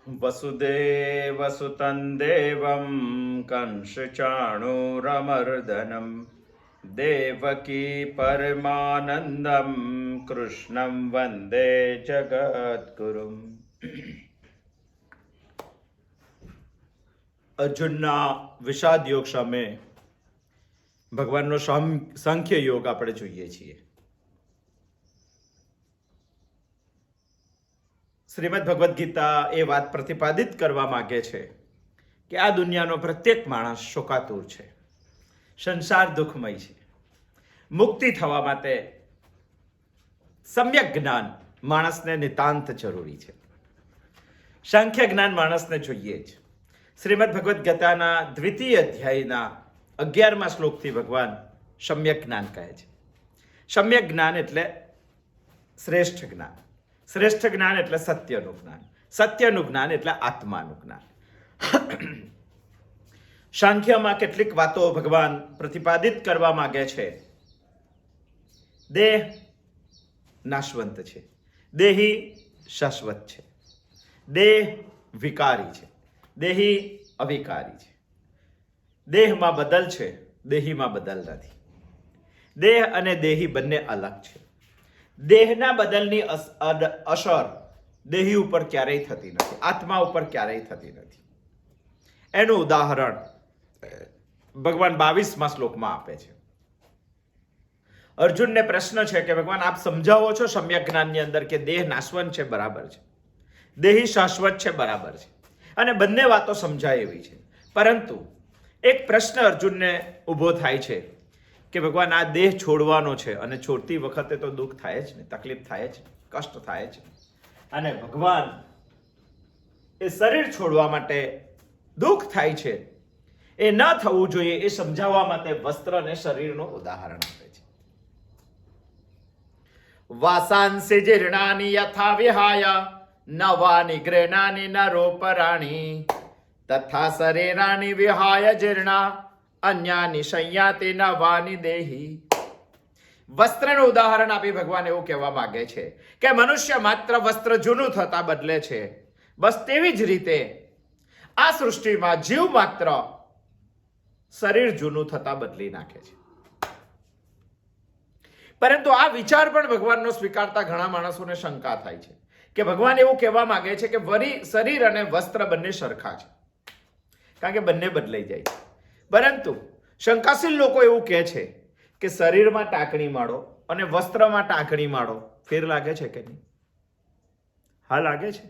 वसुदेवसुतं देवं कंसचाणूरमर्दनं देवकी परमानन्दं कृष्णं वन्दे जगद्गुरुम्। અર્જુનના વિષાદ યોગ સામે ભગવાનનો સાંખ્ય યોગ આપણે જોઈએ છીએ. શ્રીમદ ભગવદ્ ગીતા એ વાત પ્રતિપાદિત કરવા માંગે છે કે આ દુનિયાનો પ્રત્યેક માણસ શોકાતુર છે, સંસાર દુઃખમય છે. મુક્તિ થવા માટે સમ્યક જ્ઞાન માણસને નિતાંત જરૂરી છે. સાંખ્ય જ્ઞાન માણસને જોઈએ જ. શ્રીમદ ભગવદ્ ગીતાના દ્વિતીય અધ્યાયના 11મા શ્લોકથી ભગવાન સમ્યક જ્ઞાન કહે છે. સમ્યક જ્ઞાન એટલે શ્રેષ્ઠ જ્ઞાન. શ્રેષ્ઠ જ્ઞાન એટલે સત્યનું જ્ઞાન. સત્યનું જ્ઞાન એટલે આત્માનું જ્ઞાન. સાંખ્યમાં કેટલીક વાતો ભગવાન પ્રતિપાદિત કરવા માંગે છે. દેહ નાશવંત છે, દેહી શાશ્વત છે, દેહ વિકારી છે, દેહી અવિકારી છે. દેહમાં બદલ છે, દેહીમાં બદલ નથી. દેહ અને દેહી બંને અલગ છે. દેહના બદલની અસર દેહી ઉપર ક્યારેય થતી નથી, આત્મા ઉપર ક્યારેય થતી નથી. એનું ઉદાહરણ ભગવાન 22મા શ્લોકમાં આપે છે. અર્જુનને પ્રશ્ન છે કે ભગવાન આપ સમજાવો છો સમ્યક જ્ઞાનની અંદર કે દેહ નાશવંત છે, બરાબર છે, દેહી શાશ્વત છે, બરાબર છે, અને બંને વાતો સમજાય એવી છે. પરંતુ એક પ્રશ્ન અર્જુનને ઊભો થાય છે કે ભગવાન આ દેહ છોડવાનો છે અને છોડતી વખતે તો દુઃખ થાય જ ને, તકલીફ થાય જ, કષ્ટ થાય જ. અને ભગવાન એ શરીર છોડવા માટે દુઃખ થાય છે, એ ન થવું જોઈએ એ સમજાવવા માટે વસ્ત્ર અને શરીરનું ઉદાહરણ આપે છે. વાસાંસી જીર્ણાની યથા વિહાય નવાની ગ્રેણાની નરોપરાણી તથા શરીરાની વિહાય જીર્ણા અન્યાની સંયાતિ નવાની દેહી. વસ્ત્રનું ઉદાહરણ આપી ભગવાન એવું કહેવા માંગે છે કે મનુષ્ય માત્ર વસ્ત્ર જૂનું થતા બદલે છે, બસ તેવી જ રીતે આ સૃષ્ટિમાં જીવ માત્ર શરીર જૂનું થતા બદલી નાખે છે. પરંતુ આ વિચાર પણ ભગવાનનો સ્વીકારતા ઘણા માણસોને શંકા થાય છે કે ભગવાન એવું કહેવા માંગે છે કે શરીર અને વસ્ત્ર બંને સરખા છે, કારણ કે બંને બદલાઈ જાય છે. પરંતુ શંકાશીલ લોકો એવું કહે છે કે શરીરમાં ટાંકણી માળો અને વસ્ત્રમાં ટાંકણી માળો ફેર લાગે છે કે નહીં? હા, લાગે છે.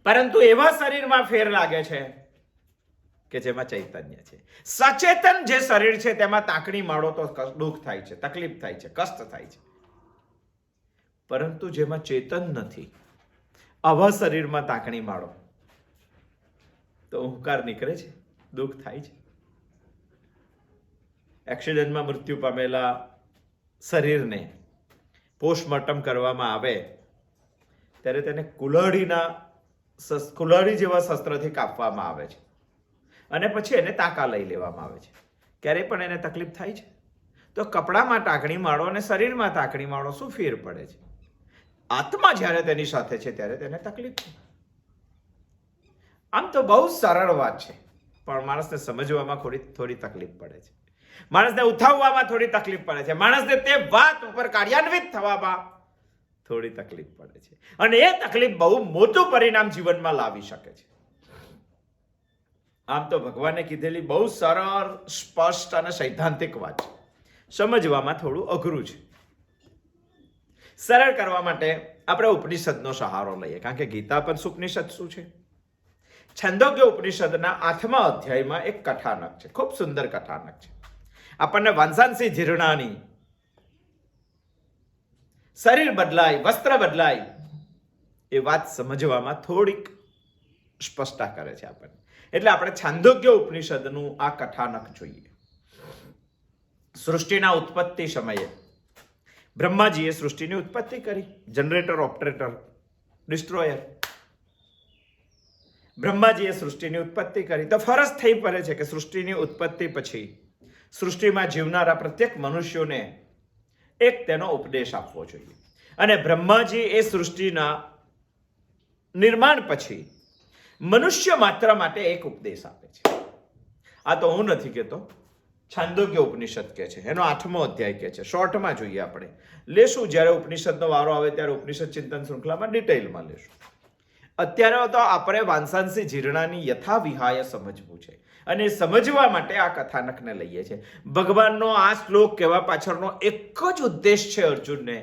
પરંતુ એવા શરીરમાં ફેર લાગે છે કે જેમાં ચૈતન્ય છે. સચેતન જે શરીર છે તેમાં ટાંકણી માળો તો દુઃખ થાય છે, તકલીફ થાય છે, કષ્ટ થાય છે. પરંતુ જેમાં ચેતન નથી, આવા શરીરમાં ટાંકણી માળો તો હુંકાર નીકળે છે, દુઃખ થાય છે. એક્સિડન્ટમાં મૃત્યુ પામેલા શરીરને પોસ્ટમોર્ટમ કરવામાં આવે ત્યારે તેને કુલ્હાડી જેવા શસ્ત્રથી કાપવામાં આવે છે અને પછી એને ટાંકા લઈ લેવામાં આવે છે. ક્યારેય પણ એને તકલીફ થાય છે? તો કપડામાં ટાંકણી માળો અને શરીરમાં ટાંકણી માળો શું ફેર પડે છે? આત્મા જ્યારે તેની સાથે છે ત્યારે તેને તકલીફ છે. આમ તો બહુ સરળ વાત છે, પણ માણસને સમજવામાં થોડી તકલીફ પડે છે, માણસને ઉઠાવવામાં થોડી તકલીફ પડે છે, માણસને તે વાત ઉપર કાર્યાન્વિત થવામાં થોડી તકલીફ પડે છે. અને એ તકલીફ બહુ મોટું પરિણામ જીવનમાં લાવી શકે છે. આમ તો ભગવાને કીધેલી બહુ સરળ, સ્પષ્ટ અને સૈદ્ધાંતિક વાત છે, સમજવામાં થોડું અઘરું છે. સરળ કરવા માટે આપણે ઉપનિષદનો સહારો લઈએ, કારણ કે ગીતા પણ ઉપનિષદ શું છે? છંદોગ્ય ઉપનિષદના 8મા અધ્યાયમાં એક કથાનક છે, ખૂબ સુંદર કથાનક છે. આપણને વાંસાંસી જીર્ણાની શરીર બદલાય, વસ્ત્ર બદલાય એ વાત સમજવામાં થોડીક સ્પષ્ટતા કરે છે આપણને. એટલે આપણે છાંદોગ્ય ઉપનિષદનું આ કથાનક જોઈએ. સૃષ્ટિના ઉત્પત્તિ સમયે બ્રહ્માજીએ સૃષ્ટિની ઉત્પત્તિ કરી. Generator, operator, destroyer. બ્રહ્માજીએ સૃષ્ટિની ઉત્પત્તિ કરી તો ફરજ થઈ પડે છે કે સૃષ્ટિની ઉત્પત્તિ પછી સૃષ્ટિમાં જીવનારા પ્રત્યેક મનુષ્યોને એક તેનો ઉપદેશ આપવો જોઈએ. અને બ્રહ્માજી એ સૃષ્ટિના નિર્માણ પછી મનુષ્ય માત્ર માટે એક ઉપદેશ આપે છે. આ તો હું નથી કહેતો, છાંદોગ્ય ઉપનિષદ કહે છે, એનો 8મો અધ્યાય કહે છે. શોર્ટમાં જોઈએ, આપણે લેશું જ્યારે ઉપનિષદનો વારો આવે ત્યારે ઉપનિષદ ચિંતન શૃંખલામાં ડિટેલમાં લેશું. અત્યારે તો આપણે વાંસાંસી જીર્ણાની યથા વિહાય સમજવું છે, અને સમજવા માટે આ કથાનકને લઈએ છીએ. ભગવાનનો આ શ્લોક કહેવા પાછળનો એક જ ઉદ્દેશ છે અર્જુનને,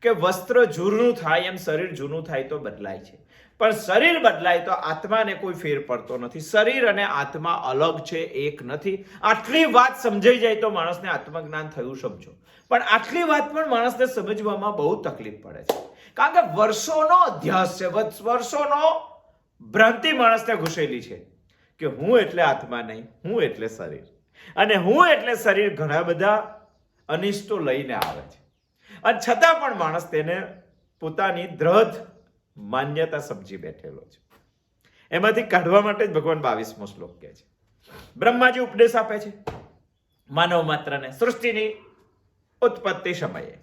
કે વસ્ત્ર જૂનું થાય એમ શરીર જૂનું થાય તો બદલાય છે, પણ શરીર બદલાય તો આત્માને કોઈ ફેર પડતો નથી. શરીર અને આત્મા અલગ છે, એક નથી. આટલી વાત સમજાઈ જાય તો માણસને આત્મજ્ઞાન થયું સમજો. પણ આટલી વાત પણ માણસને સમજવામાં બહુ તકલીફ પડે છે, કારણ કે વર્ષોનો અધ્યાસ છે, વર્ષોનો ભ્રાંતિ માણસને ઘૂસેલી છે કે હું એટલે આત્મા નહીં, હું એટલે શરીર, અને હું એટલે શરીર ઘણા બધા અનિષ્ટો લઈને આવે છે, અને છતાં પણ માણસ તેને પોતાની દ્રઢ માન્યતા સમજી બેઠેલો છે. એમાંથી કાઢવા માટે જ ભગવાન 22મો શ્લોક કહે છે. બ્રહ્માજી ઉપદેશ આપે છે માનવ માત્રને સૃષ્ટિની ઉત્પત્તિ સમયે,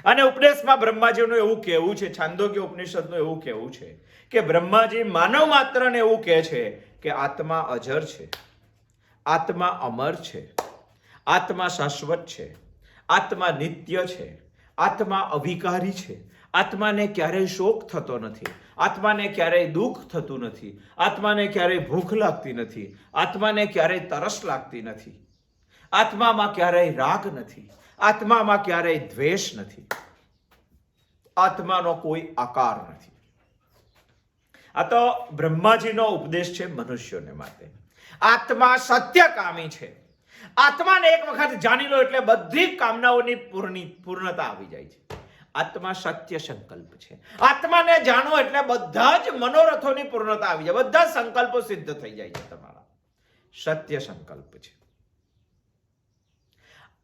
અને ઉપદેશમાં બ્રહ્માજીનું એવું કહેવું છે, છાંદોગ્ય ઉપનિષદનું એવું કહેવું છે કે બ્રહ્માજી માનવ માત્રને એવું કહે છે કે આત્મા અજર છે, આત્મા અમર છે, આત્મા શાશ્વત છે, આત્મા નિત્ય છે, આત્મા અવિકારી છે, આત્માને ક્યારેય શોક થતો નથી, આત્માને ક્યારેય દુઃખ થતું નથી, આત્માને ક્યારેય ભૂખ લાગતી નથી, આત્માને ક્યારેય તરસ લાગતી નથી, આત્મામાં ક્યારેય રાગ નથી, આત્મામાં ક્યારેય દ્વેષ નથી, આત્માનો કોઈ આકાર નથી. આ તો બ્રહ્માજીનો ઉપદેશ છે મનુષ્યોને માટે. આત્મા સત્યકામી છે. આત્માને એક વખત જાણી લો એટલે બધી કામનાઓની પૂર્ણતા આવી જાય છે. આત્મા સત્ય સંકલ્પ છે. આત્માને જાણો એટલે બધા જ મનોરથોની પૂર્ણતા આવી જાય, બધા સંકલ્પો સિદ્ધ થઈ જાય છે તમારા. સત્ય સંકલ્પ છે.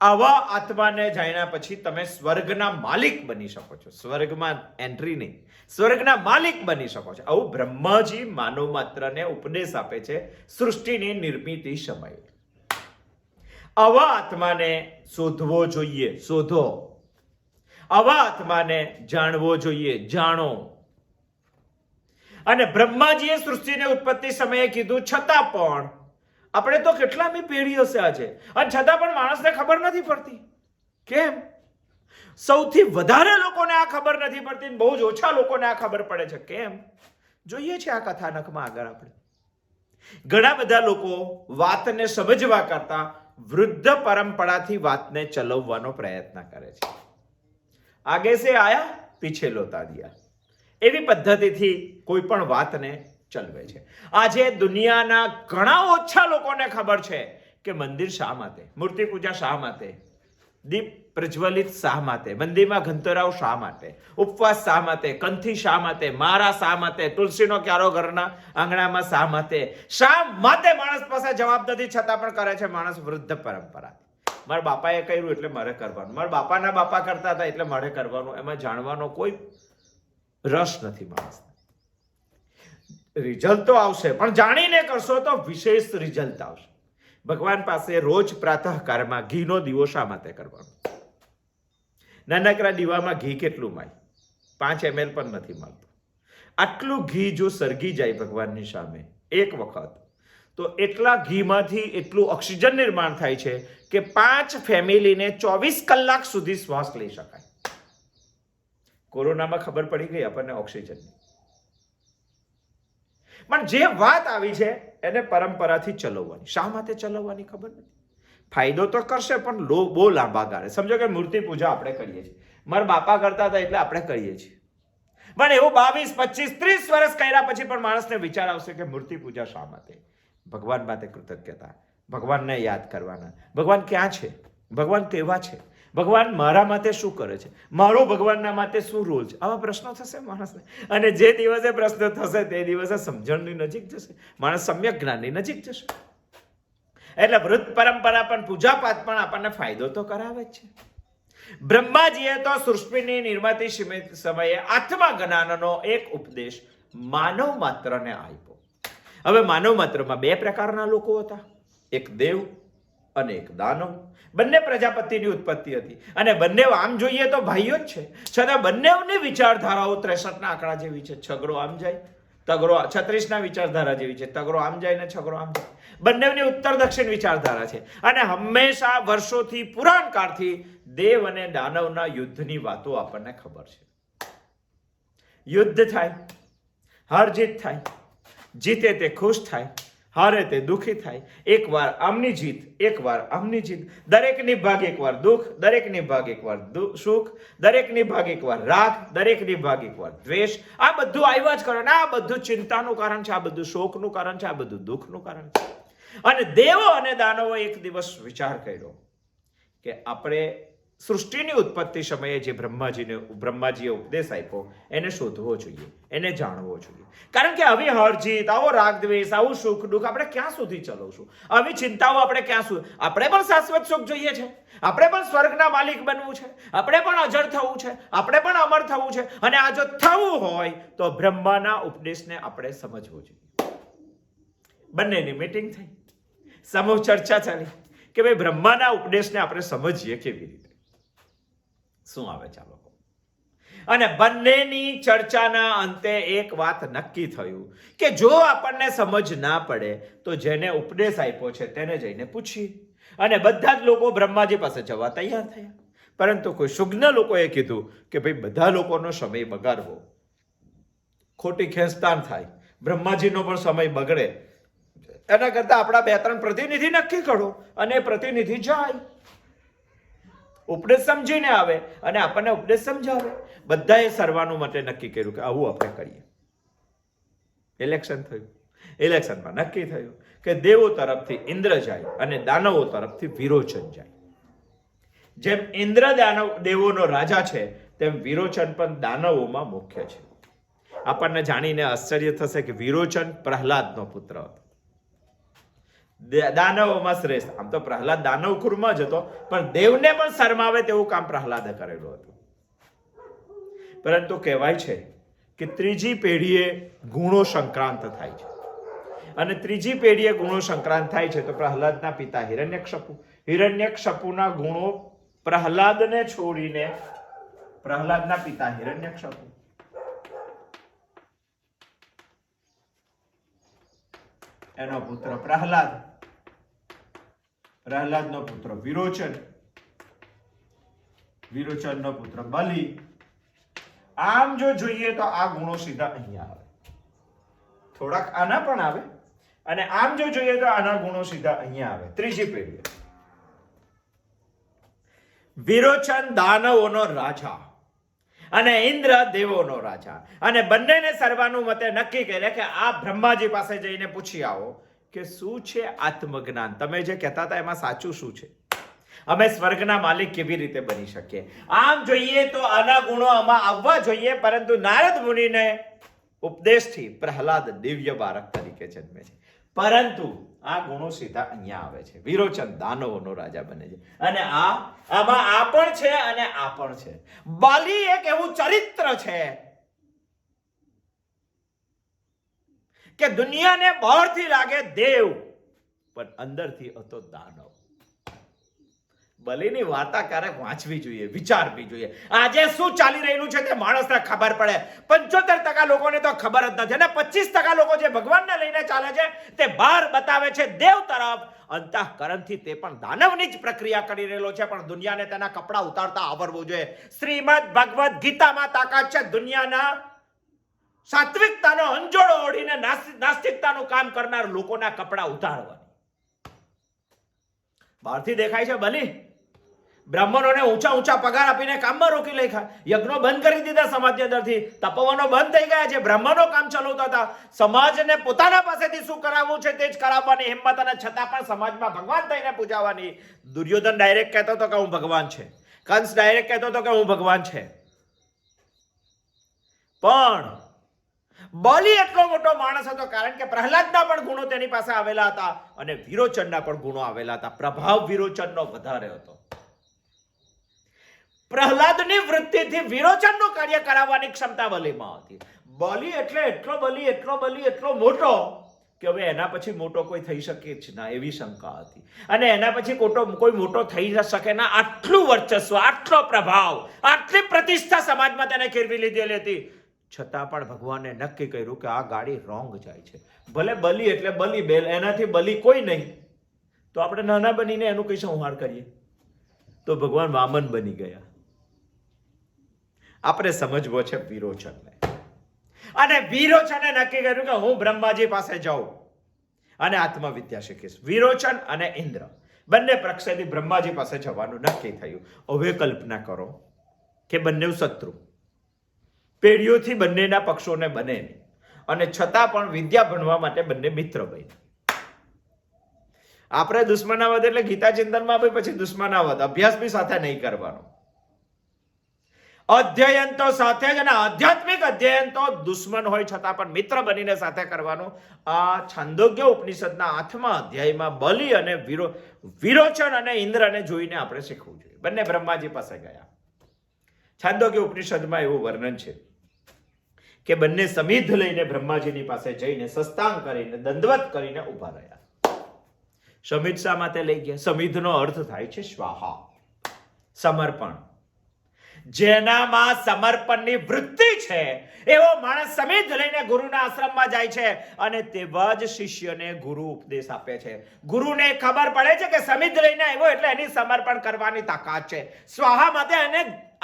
આવા આત્માને જાણ્યા પછી તમે સ્વર્ગના માલિક બની શકો છો. સ્વર્ગમાં એન્ટ્રી નહીં, સ્વર્ગના માલિક બની શકો છો. આવું બ્રહ્માજી માનવ માત્રને ઉપદેશ આપે છે સૃષ્ટિની નિર્મિતિ સમયે. આવા આત્માને શોધવો જોઈએ, શોધો. આવા આત્માને જાણવો જોઈએ, જાણો. અને બ્રહ્માજીએ સૃષ્ટિની ઉત્પત્તિ સમયે કીધું, છતાં પણ આપણે તો કેટલામી પેઢી હશે આજે, અને છતાં પણ માણસને ખબર નથી પડતી. કેમ? સૌથી વધારે લોકોને આ ખબર નથી પડતી, બહુ જ ઓછા લોકોને આ ખબર પડે છે. કેમ? જોઈએ છે આ કથાનકમાં આગળ આપણે. ઘણા બધા લોકો વાતને સમજવા કરતા વૃદ્ધ પરંપરાથી વાતને ચલાવવાનો પ્રયત્ન કરે છે. આગે સે આયા પીછે લોતા દિયા, એવી પદ્ધતિથી કોઈ પણ વાતને ચલવે છે. આજે દુનિયાના ઘણા ઓછા લોકોને ખબર છે કે મંદિર શા માટે, મૂર્તિ પૂજા શા માટે, દીપ પ્રજ્વલિત શા માટે, મંદિરમાં ઘંટરાવ શા માટે, ઉપવાસ શા માટે, કંઠી શા માટે, મારા શા માટે, તુલસીનો ક્યારો ઘરના આંગણામાં શા માટે, શા માટે માણસ પાસે જવાબ નથી, છતાં પણ કરે છે માણસ વૃદ્ધ પરંપરા. મારા બાપાએ કર્યું એટલે મારે કરવાનું, મારા બાપાના બાપા કરતા હતા એટલે મારે કરવાનું. એમાં જાણવાનો કોઈ રસ નથી માણસને. રિઝલ્ટ તો આવશે, પણ જાણીને કરશો તો વિશેષ રિઝલ્ટ આવશે. ભગવાન પાસે રોજ પ્રાતઃકાળમાં ઘીનો દીવો શા માટે કરવાનો? નાનકડા દીવામાં ઘી કેટલું માય? 5 ml પણ નથી મળતું. આટલું ઘી જો સળગી જાય ભગવાનની સામે એક વખત, તો એટલા ઘીમાંથી એટલું ઓક્સિજન નિર્માણ થાય છે કે 5 ફેમિલીને 24 કલાક સુધી શ્વાસ લઈ શકાય. કોરોનામાં ખબર પડી ગઈ આપણને ઓક્સિજનની. પણ જે વાત આવી છે એને પરંપરાથી ચલાવવાની. શા માટે ચલાવવાની ખબર નથી. ફાયદો તો કરશે પણ બહુ લાંબા ગાળે. સમજો કે મૂર્તિ પૂજા આપણે કરીએ છીએ, મારા બાપા કરતા હતા એટલે આપણે કરીએ છીએ, પણ એવું 22, 25, 30 વર્ષ કર્યા પછી પણ માણસને વિચાર આવશે કે મૂર્તિ પૂજા શા માટે? ભગવાન માટે કૃતજ્ઞતા, ભગવાનને યાદ કરવાના. ભગવાન ક્યાં છે? ભગવાન કેવા છે? ભગવાન મારા માટે શું કરે છે? મારો ભગવાનના માટે શું રોલ છે? આવા પ્રશ્નો થશે માણસને, અને જે દિવસે પ્રશ્ન થશે તે દિવસે સમજણની નજીક જશે, માણસ સમ્યક જ્ઞાનની નજીક જશે. એટલે વૃદ્ધ પરંપરા પણ, પૂજાપાઠ પણ આપણને ફાયદો તો કરાવે જ છે. બ્રહ્માજીએ તો સૃષ્ટિની નિર્મિતિ સમયે આત્મા જ્ઞાનનો એક ઉપદેશ માનવ માત્રને આપ્યો. હવે માનવ માત્રમાં 2 પ્રકારના લોકો હતા, એક દેવ અને એક દાનવ. બંને પ્રજાપતિની ઉત્પત્તિ હતી અને બંને આમ જોઈએ તો ભાઈઓ જ છે, છતાં બંનેની વિચારધારાઓ 63ના આંકડા જેવી છે. છગડો આમ જાય, તગરો 36ના વિચારધારા જેવી છે. તગરો આમ જાય ને છગડો આમ જાય. બંનેની ઉત્તર દક્ષિણ વિચારધારા છે અને હંમેશા વર્ષોથી પુરાણ કાળથી દેવ અને દાનવના યુદ્ધની વાતો આપણને ખબર છે. યુદ્ધ થાય, હાર જીત થાય, જીતે તે ખુશ થાય, હારે તે દુઃખી થાય. એકવાર આમની જીત, એકવાર આમની જીત. દરેકની ભાગ એકવાર દુઃખ, દરેકની ભાગ એકવાર સુખ, દરેકની ભાગ એકવાર રાગ, દરેકની ભાગ એકવાર દ્વેષ. આ બધું આવ્યા જ કરે ને આ બધું ચિંતાનું કારણ છે, આ બધું શોકનું કારણ છે, આ બધું દુઃખનું કારણ છે. અને દેવો અને દાનવો એક દિવસ વિચાર કર્યો કે આપણે સૃષ્ટિની ઉત્પત્તિ સમયે જે બ્રહ્માજીએ ઉપદેશ આપ્યો એને શોધવો જોઈએ, એને જાણવો જોઈએ. કારણ કે આવી હરજીત, આવો રાગ દ્વેષ, આવું સુખ દુઃખ આપણે ક્યાં સુધી ચલાવશું? આવી ચિંતાઓ આપણે ક્યાં સુધી? આપણે પણ શાશ્વત સુખ જોઈએ છે, આપણે પણ સ્વર્ગના માલિક બનવું છે, આપણે પણ અજર થવું છે, આપણે પણ અમર થવું છે. અને આ જો થવું હોય તો બ્રહ્માના ઉપદેશને આપણે સમજવો જોઈએ. બંનેની મીટિંગ થઈ, સમૂહ ચર્ચા ચાલી કે ભાઈ બ્રહ્માના ઉપદેશને આપણે સમજીએ કેવી રીતે, શું આવે ચાલો. અને બંનેની ચર્ચાના અંતે એક વાત નક્કી થયું કે જો આપણને સમજ ના પડે તો જેને ઉપદેશ આપ્યો છે તેને જઈને પૂછીએ. અને બધા જ લોકો બ્રહ્માજી પાસે જવા તૈયાર થયા. પરંતુ કોઈ સુજ્ઞ લોકોએ કીધું કે ભાઈ બધા લોકોનો સમય બગાડવો, ખોટી ખેંચતાણ થાય, બ્રહ્માજીનો પણ સમય બગડે, એના કરતા આપણા 2-3 પ્રતિનિધિ નક્કી કરો અને પ્રતિનિધિ જાય, ઉપદેશ સમજીને આવે અને આપણને ઉપદેશ સમજાવે. બધાએ સર્વાનુમતે નક્કી કર્યું કે આવું આપણે કરીએ. ઇલેક્શન થયું. ઇલેક્શનમાં નક્કી થયું કે દેવો તરફથી ઇન્દ્ર જાય અને દાનવો તરફથી વિરોચન જાય. જેમ ઇન્દ્ર દેવોનો રાજા છે તેમ વિરોચન પણ દાનવોમાં મુખ્ય છે. આપણને જાણીને આશ્ચર્ય થશે કે વિરોચન પ્રહલાદનો પુત્ર હતો. દાનવોમાં શ્રેષ્ઠ. આમ તો પ્રહલાદ દાનવ કુળમાં જ હતો, પણ દેવને પણ શરમાવે તેવું કામ પ્રહલાદે કરેલું હતું. પરંતુ કહેવાય છે કે ત્રીજી પેઢીએ ગુણો સંક્રાંત થાય છે અને ત્રીજી પેઢીએ ગુણો સંક્રાંત થાય છે તો પ્રહલાદના પિતા હિરણ્યકશપુના ગુણો પ્રહલાદને છોડીને પ્રહલાદના પિતા હિરણ્યકશપુ, એનો પુત્ર પ્રહલાદ, પ્રહલાદનો પુત્ર વિરોચન, વિરોચનનો પુત્ર બલિ. આમ જો જોઈએ તો આ ગુણો સીધા અહીંયા આવે, થોડાક આના પણ આવે અને આમ જો જોઈએ તો આના ગુણો સીધા અહીંયા આવે. ત્રીજી પેઢી વિરોચન દાનવોનો રાજા અને ઇન્દ્ર દેવોનો રાજા. અને બંનેને સર્વાનુમતે નક્કી કરે કે આ બ્રહ્માજી પાસે જઈને પૂછી આવો કે શું છે આત્મજ્ઞાન. તમે જે કહેતા હતા એમાં સાચું શું છે? અમે સ્વર્ગના માલિક કેવી રીતે બની શકીએ? આમ જોઈએ તો આના ગુણો આમાં આવવા જોઈએ, પરંતુ નારદ મુનિને ઉપદેશથી પ્રહલાદ દિવ્ય બાળક તરીકે જન્મે છે. પરંતુ આ ગુણો સીધા અહીંયા આવે છે. વિરોચન દાનવોનો રાજા બને છે અને આમાં આ પણ છે અને આ પણ છે. બલિ એક એવું ચરિત્ર છે કે દુનિયાને બહારથી લાગે દેવ પણ અંદરથી હતો દાનવ. બલિની વાર્તા ક્યારેક વાંચવી જોઈએ, વિચારવી જોઈએ. આજે શું ચાલી રહ્યું છે તે માણસને ખબર પડે. 75% લોકોને તો ખબર જ નથી અને 25% લોકો જે ભગવાનને લઈને ચાલે છે તે બહાર બતાવે છે દેવ તરફ, અંતઃકરણથી તે પણ દાનવની જ પ્રક્રિયા કરી રહેલો છે. પણ દુનિયાને તેના કપડા ઉતારતા આવડવું જોઈએ. શ્રીમદ ભગવદ ગીતામાં તાકાત છે દુનિયાના સાત્વિકતાનો અંજોડો ઓઢીને નાસ્તિકતાનું કામ કરનાર લોકોના કપડા ઉતારવાની. બહારથી દેખાય છે બલિ, બ્રાહ્મણોને ઊંચા પગાર આપીને કામમાં રોકી નાખ્યા, યજ્ઞો બંધ કરી દીધા સમાજની અંદરથી, તપવાનો બંધ થઈ ગયા છે, બ્રાહ્મણો કામ ચલાવતા હતા. સમાજને પોતાના પાસેથી શું કરાવવું છે તે જ કરાવવાની હિંમત અને છતાં પણ સમાજમાં ભગવાન થઈને પૂજાવાની. દુર્યોધન ડાયરેક્ટ કહેતો હતો કે હું ભગવાન છે, કંસ ડાયરેક્ટ કહેતો હતો કે હું ભગવાન છે. પણ બલિ એટલો મોટો માણસ હતો કારણ કે પ્રહલાદના પણ ગુણો તેની પાસે આવેલા હતા અને વિરોચનના પણ ગુણો આવેલા હતા. પ્રભાવ વિરોચનનો વધારે હતો. પ્રહલાદની વૃત્તિથી વિરોચનનું કાર્ય કરાવવાની ક્ષમતા બલિમાં હતી. બલિ એટલે એટલો મોટો કે હવે એના પછી મોટો કોઈ થઈ શકે જ ના, એવી શંકા હતી. અને એના પછી કોઈ મોટો થઈ ન શકે ના, આટલું વર્ચસ્વ, આટલો પ્રભાવ, આટલી પ્રતિષ્ઠા સમાજમાં તેને કેળવી લીધેલી હતી. છતાં પણ ભગવાને નક્કી કર્યું કે આ ગાડી રોંગ જાય છે. ભલે બલી એટલે બલી, બેલ, એનાથી બલી કોઈ નહીં. તો આપણે નાના બનીને એનું કઈ સંહાર કરીએ? તો ભગવાન વામન બની ગયા. આપણે સમજવો છે વિરોચનને. અને વિરોચને નક્કી કર્યું કે હું બ્રહ્માજી પાસે જાઉં અને આત્મવિદ્યા શીખીશ. વિરોચન અને ઇન્દ્ર બંને પક્ષેથી બ્રહ્માજી પાસે જવાનું નક્કી થયું. હવે કલ્પના કરો કે બંને શત્રુ, પેઢીઓથી બંનેના પક્ષોને બને નહીં, અને છતાં પણ વિદ્યા ભણવા માટે બંને મિત્ર બન્યા. આપણે દુશ્મનાવત એટલે ગીતા ચિંતનમાં પછી દુશ્મનાવત, અભ્યાસ બી સાથે નહીં કરવાનો. અધ્યયન તો સાથે જ, અને આધ્યાત્મિક અધ્યયન તો દુશ્મન હોય છતાં પણ મિત્ર બનીને સાથે કરવાનું. આ છાંદોગ્ય ઉપનિષદના 8મા અધ્યાયમાં બલિ અને વિરોચન અને ઇન્દ્રને જોઈને આપણે શીખવું જોઈએ. બંને બ્રહ્માજી પાસે ગયા. છાંદોગ્ય ઉપનિષદમાં એવું વર્ણન છે કે બંને સમિધ લઈને બ્રહ્માજીની પાસે જઈને સસ્તાંગ કરીને દંડવત કરીને ઉભા રહ્યા. સમિધ શા માટે લઈ ગયા? સમિધનો અર્થ થાય છે સ્વાહા, સમર્પણ. જેનામાં સમર્પણની વૃત્તિ છે એવો માણસ સમિધ લઈને ગુરુના આશ્રમમાં જાય છે, અને તેવા જ શિષ્યને ગુરુ ઉપદેશ આપે છે. ગુરુને ખબર પડે છે કે સમિધ લઈને આવ્યો એટલે એની સમર્પણ કરવાની તાકાત છે. સ્વાહા માટે એને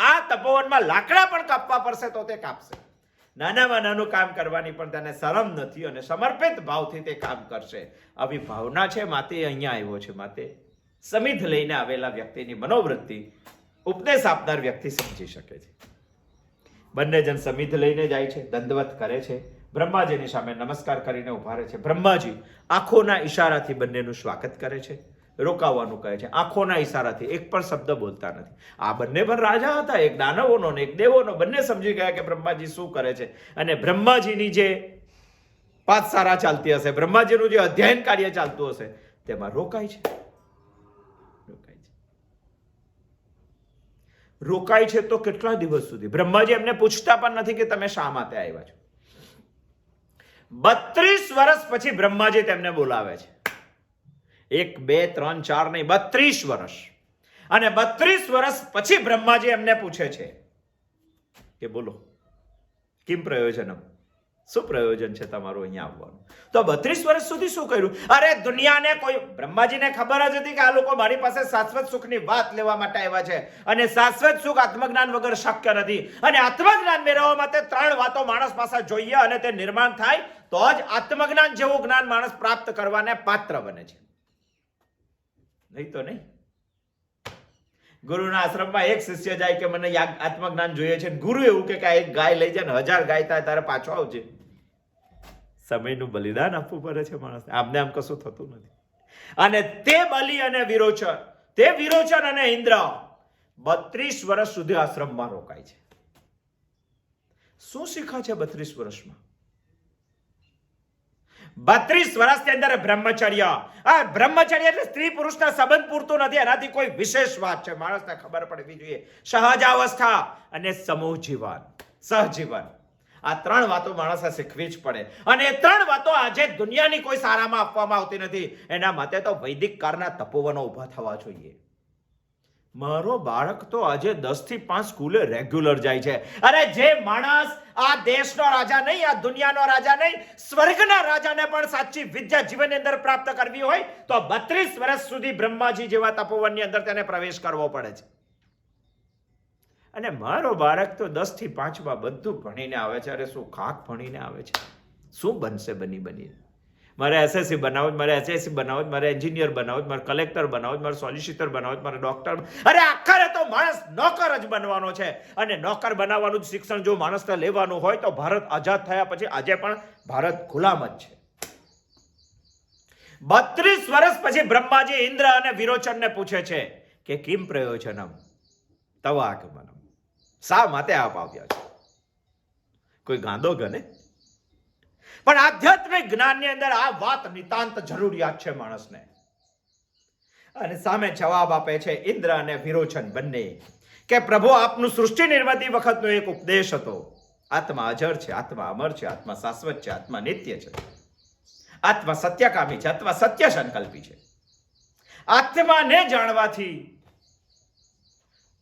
આ તપોવનમાં લાકડા પણ કાપવા પડશે તો તે કાપશે. નાનામાં નાનું કામ કરવાની પણ તેને શરમ નથી, અને સમર્પિત ભાવથી તે કામ કરશે. આવી ભાવના છે, માટે અહીંયા આવ્યો છે. માટે સમિધ લઈને આવેલા વ્યક્તિની મનોવૃત્તિ ઉપદેશ આપનાર વ્યક્તિ સમજી શકે છે. બંને જણ સમિધ લઈને જાય છે, દંડવત કરે છે, બ્રહ્માજીની સામે નમસ્કાર કરીને ઉભા રહે છે. બ્રહ્માજી આંખોના ઈશારાથી બંનેનું સ્વાગત કરે છે, રોકાવાનું કહે છે. આંખોના ઈશારાથી, એક પણ શબ્દ બોલતા નથી. આ બંને પણ રાજા હતા, એક દાનવોનો ને એક દેવોનો. બંને સમજી ગયા કે બ્રહ્માજી શું કરે છે, અને બ્રહ્માજીની જે પાઠશાળા ચાલતી હશે, બ્રહ્માજીનું જે અધ્યયન કાર્ય ચાલતું હશે, તેમાં રોકાય છે તો કેટલા દિવસ સુધી? બ્રહ્માજી એમને પૂછતા પણ નથી કે તમે શા માટે આવ્યા છો. 32 વર્ષ પછી બ્રહ્માજી તેમને બોલાવે છે. 1 2 3 4 નહીં, 32 વર્ષ. અને 32 વર્ષ પછી બ્રહ્માજી એમને પૂછે છે કે બોલો, કેમ પ્રયોજનમ, શું પ્રયોજન છે તમારું અહીંયા આવવાનું? તો 32 વર્ષ સુધી શું કર્યું? અરે દુનિયાને કોઈ, બ્રહ્માજીને ખબર જ હતી કે આ લોકો મારી પાસે શાશ્વત સુખની વાત લેવા માટે આવ્યા છે, અને શાશ્વત સુખ આત્મજ્ઞાન વગર શક્ય નથી. અને આત્મજ્ઞાન મેળવવા માટે 3 વાતો માણસ પાસે જોઈએ, અને તે નિર્માણ થાય તો જ આત્મજ્ઞાન જેવું જ્ઞાન માણસ પ્રાપ્ત કરવાને પાત્ર બને છે, નહીં તો નહીં. ગુરુના આશ્રમમાં એક શિષ્ય જાય કે મને આત્મજ્ઞાન જોઈએ છે, ગુરુ એવું કે એક ગાય લઈ જાય ને 1000 ગાય થાય તારે પાછો આવજે. સમયનું બલિદાન આપવું પડે છે માણસને, આમને આમ કશું થતું નથી. અને તે બલિ અને વિરોચન, તે વિરોચન અને ઇન્દ્ર 32 વર્ષ સુધી આશ્રમમાં રોકાય છે. શું શીખા છે 32 વર્ષમાં? 32 વર્ષની અંદર બ્રહ્મચર્ય. આ બ્રહ્મચર્ય એટલે સ્ત્રી પુરુષના સંબંધ પૂરતું નથી, એનાથી કોઈ વિશેષ વાત છે. માણસને ખબર પડવી જોઈએ. સહજાવસ્થા અને સમૂહ જીવન, સહજીવન, આ 3 વાતો માણસે શીખવી જ પડે. અને એ 3 વાતો આજે દુનિયાની કોઈ શાળામાં આપવામાં આવતી નથી. એના માટે તો વૈદિક કાળના તપોવનો ઉભા થવા જોઈએ. મારો બાળક તો આજે 10 થી 5 સ્કૂલે રેગ્યુલર જાય છે. અરે જે માણસ આ દેશનો રાજા નહીં, આ દુનિયાનો રાજા નહીં, સ્વર્ગના રાજાને પણ સાચી વિદ્યા જીવનની અંદર પ્રાપ્ત કરવી હોય તો 32 વર્ષ સુધી બ્રહ્માજી જેવા તપોવનની અંદર તેને પ્રવેશ કરવો પડે છે. અને મારો બાળક તો 10 થી 5 માં બધું ભણીને આવે છે. અરે શું ખાક ભણીને આવે છે, શું બનશે બની. મારે એસએસસી બનાવો, મારે એચએસસી બનાવો, મારે એન્જિનિયર બનાવો, મારે કલેક્ટર બનાવો, મારે સોલિસિટર બનાવો, મારે ડોક્ટર. અરે આખરે તો માણસ નોકર જ બનવાનો છે. અને નોકર બનાવવાનું જ શિક્ષણ જો માણસને લેવાનું હોય તો ભારત આઝાદ થયા પછી આજે પણ ભારત ગુલામ જ છે. 32 વર્ષ પછી બ્રહ્માજી ઇન્દ્ર અને વિરોચનને પૂછે છે કે કિમ પ્રયોજનમ તવ આગમનમ, શા માટે આપ આવ્યા છો? કોઈ ગાંડો ગને? પણ આધ્યાત્મિક જ્ઞાનની અંદર આ વાત નિતાંત જરૂરિયાત છે માણસને. અને સામે જવાબ આપે છે ઇન્દ્ર અને વિરોચન બંને કે પ્રભુ આપનું સૃષ્ટિ નિર્મિત વખતનો એક ઉપદેશ હતો. આત્મા અજર છે, આત્મા અમર છે, આત્મા શાશ્વત છે, આત્મા નિત્ય છે. આત્મા સત્યકામી છે, આત્મા સત્ય સંકલ્પી છે. આત્માને જાણવાથી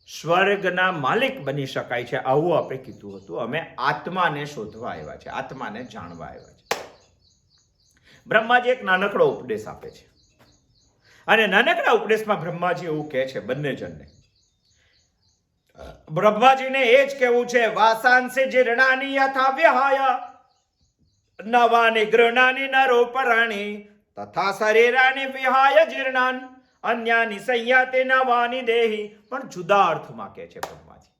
સ્વર્ગના માલિક બની શકાય છે. આવું આપણે કીધું હતું. અમે આત્માને શોધવા આવ્યા છે, આત્માને જાણવા આવ્યા છે. બ્રહ્માજી એક નાનકડો ઉપદેશ આપે છે અને નાનકડા ઉપદેશમાં બ્રહ્માજી એવું કહે છે બંને જણને. બ્રહ્માજીને એ જ કહેવું છે, વાસાંસે જીર્ણાની યથા વિહાય નવાની ગૃણાની નરો પરાણી તથા શરીરાની વિહાય જીર્ણાન અન્યાની સંયાતે નવાની દેહી. પણ જુદા અર્થમાં કહે છે બ્રહ્માજી.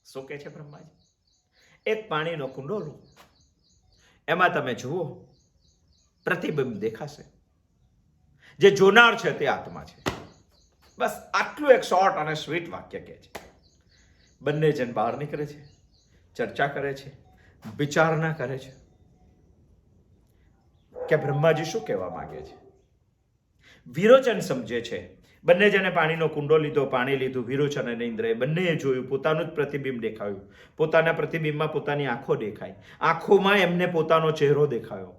શું કહે છે બ્રહ્માજી? એક પાણીનો કુંડો લો, એમાં તમે જુઓ પ્રતિબિંબ દેખાશે. જે જોનાર છે તે આત્મા છે. બસ આટલું એક શોર્ટ અને સ્વીટ વાક્ય કહે છે. બંને જણ બહાર નીકળે છે, ચર્ચા કરે છે, વિચારણા કરે છે કે બ્રહ્માજી શું કહેવા માંગે છે. વિરોચન સમજે છે. બંને જણે પાણીનો કુંડો લીધો, પાણી લીધું. વિરોચન અને ઇન્દ્રએ બંનેએ જોયું, પોતાનું જ પ્રતિબિંબ દેખાયું. પોતાના પ્રતિબિંબમાં પોતાની આંખો દેખાય, આંખોમાં એમને પોતાનો ચહેરો દેખાયો.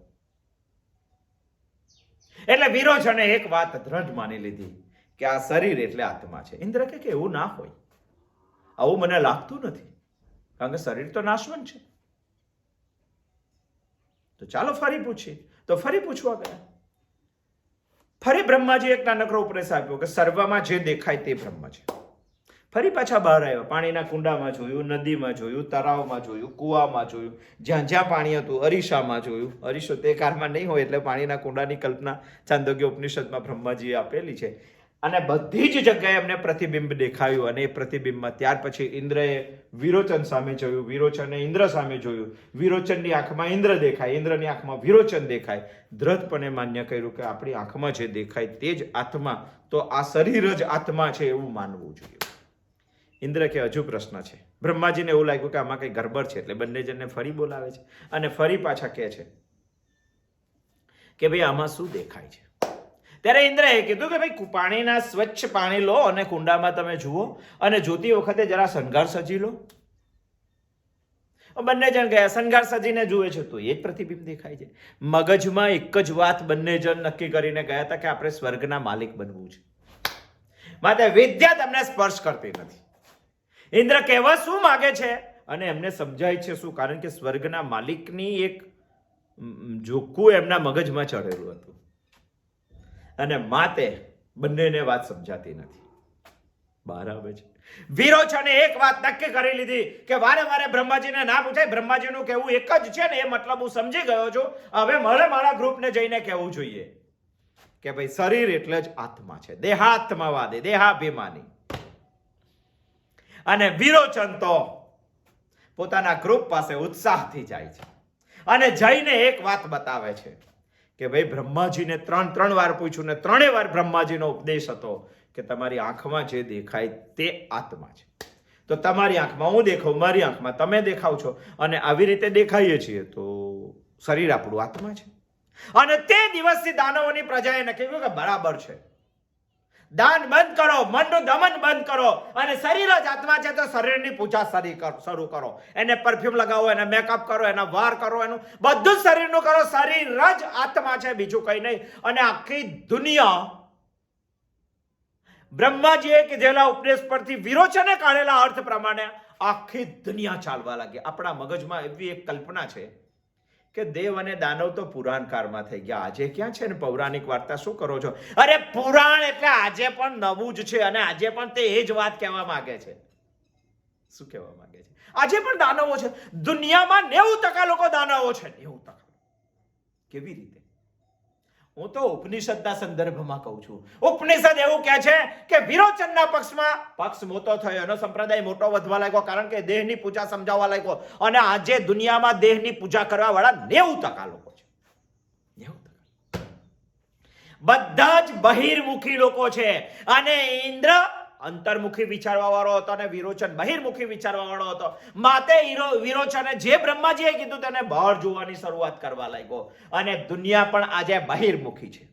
એટલે વિરોચને એક વાત દ્રઢ માની લીધી કે આ શરીર એટલે આત્મા છે. ઇન્દ્ર કે એવું ના હોય, આવું મને લાગતું નથી, કારણ કે શરીર તો નાશવંત છે. તો ચાલો ફરી પૂછીએ. તો ફરી પૂછવા ગયા. ફરી બ્રહ્માજી એક નાનકડો ઉપદેશ આપ્યો કે સર્વમાં જે દેખાય તે બ્રહ્મ છે. ફરી પાછા બહાર આવ્યા. પાણીના કુંડામાં જોયું, નદીમાં જોયું, તળાવમાં જોયું, કુવામાં જોયું, જ્યાં જ્યાં પાણી હતું અરીસામાં જોયું. અરીસો તે કાળમાં નહીં હોય એટલે પાણીના કુંડાની કલ્પના ચાંદોગ્ય ઉપનિષદમાં બ્રહ્માજીએ આપેલી છે. અને બધી જ જગ્યાએ એમને પ્રતિબિંબ દેખાયું. અને એ પ્રતિબિંબમાં ત્યાર પછી ઇન્દ્રએ વિરોચન સામે જોયું, વિરોચને ઇન્દ્ર સામે જોયું. વિરોચનની આંખમાં ઇન્દ્ર દેખાય, ઇન્દ્રની આંખમાં વિરોચન દેખાય. દ્રઢપણે માન્ય કર્યું કે આપણી આંખમાં જે દેખાય તે જ આત્મા, તો આ શરીર જ આત્મા છે એવું માનવું જોઈએ. ઇન્દ્ર કે હજુ પ્રશ્ન છે. બ્રહ્માજીને એવું લાગ્યું કે આમાં કઈ ગરબડ છે, એટલે બંને જણને ફરી બોલાવે છે અને ફરી પાછા કહે છે કે ભાઈ આમાં શું દેખાય છે. ત્યારે ઇન્દ્રએ કીધું કે ભાઈ પાણીના સ્વચ્છ પાણી લો અને કુંડામાં તમે જુઓ અને જોતી વખતે જરા શણગાર સજી લો. બંને જણ ગયા, શણગાર સજીને જુએ છે તો એ જ પ્રતિબિંબ દેખાય છે. મગજમાં એક જ વાત બંને જણ નક્કી કરીને ગયા હતા કે આપણે સ્વર્ગના માલિક બનવું છે. માટે વિદ્યા તમને સ્પર્શ કરતી નથી. ઇન્દ્ર કહેવા શું માગે છે અને એમને સમજાય છે શું? કારણ કે સ્વર્ગના માલિકની એક જોખું એમના મગજમાં ચડેલું હતું અને માટે બંનેને વાત સમજાતી નથી. બહાર આવે છે. વિરોચને એક વાત નક્કી કરી લીધી કે વારે વારે બ્રહ્માજીને ના પૂછાય. બ્રહ્માજીનું કહેવું એક જ છે ને, એ મતલબ હું સમજી ગયો છું. હવે મારે મારા ગ્રુપને જઈને કહેવું જોઈએ કે ભાઈ શરીર એટલે જ આત્મા છે. દેહાત્માવાદી, દેહાભિમાની. અને વિરોચન તો પોતાના ગ્રુપ પાસે ઉત્સાહથી જાય છે અને જઈને એક વાત બતાવે છે કે ભાઈ બ્રહ્માજીને ત્રણ વાર પૂછ્યું ને ત્રણેય વાર બ્રહ્માજીનો ઉપદેશ હતો કે તમારી આંખમાં જે દેખાય તે આત્મા છે. તો તમારી આંખમાં હું દેખાઉં, મારી આંખમાં તમે દેખાવ છો અને આવી રીતે દેખાઈએ છીએ તો શરીર આપણું આત્મા છે. અને તે દિવસથી દાનવોની પ્રજાએ નક્કી કર્યું કે બરાબર છે, દાન બંધ કરો, મનનું દમન બંધ કરો અને શરીર જ આત્મા છે તો શરીરની પૂજા શરૂ કરો. એને પરફ્યુમ લગાવો, એને મેકઅપ કરો, એના વાર કરો, એનું બધું શરીરનું કરો. શરીર જ આત્મા છે, બીજું કઈ નહીં. અને આખી દુનિયા બ્રહ્માજીએ કીધેલા ઉપદેશ પરથી વિરોચને કાઢેલા અર્થ પ્રમાણે આખી દુનિયા ચાલવા લાગી. આપણા મગજમાં એવી એક કલ્પના છે કે દેવ અને દાનવ તો પુરાણ કાળમાં થઈ ગયા, આજે ક્યાં છે ને પૌરાણિક વાર્તા શું કરો છો? અરે પુરાણ એટલે આજે પણ નવું જ છે અને આજે પણ તે એ જ વાત કહેવા માંગે છે. શું કહેવા માંગે છે? આજે પણ દાનવો છે. દુનિયામાં 90% લોકો દાનવો છે. 90%. કેવી રીતે? હું તો ઉપનિષદના સંદર્ભમાં કહું છું. ઉપનિષદ એવું કહે છે કે વિરોચનના પક્ષમાં પક્ષ મોટો થયો, એનો સંપ્રદાય મોટો વધવા લાગ્યો કારણ કે દેહની પૂજા સમજાવવા લાગ્યો. અને આજે દુનિયામાં દેહની પૂજા કરવા વાળા 90% લોકો છે. 90%. બધા જ બહિર્મુખી લોકો છે. અને ઇન્દ્ર અંતર્મુખી વિચારવા વાળો હતો અને વિરોચન બહિર્મુખી વિચારવા વાળો હતો. માટે વિરોચને જે બ્રહ્માજીએ કીધું તેને બહાર જોવાની શરૂઆત કરવા લાગ્યો અને દુનિયા પણ આજે બહિર્મુખી છે.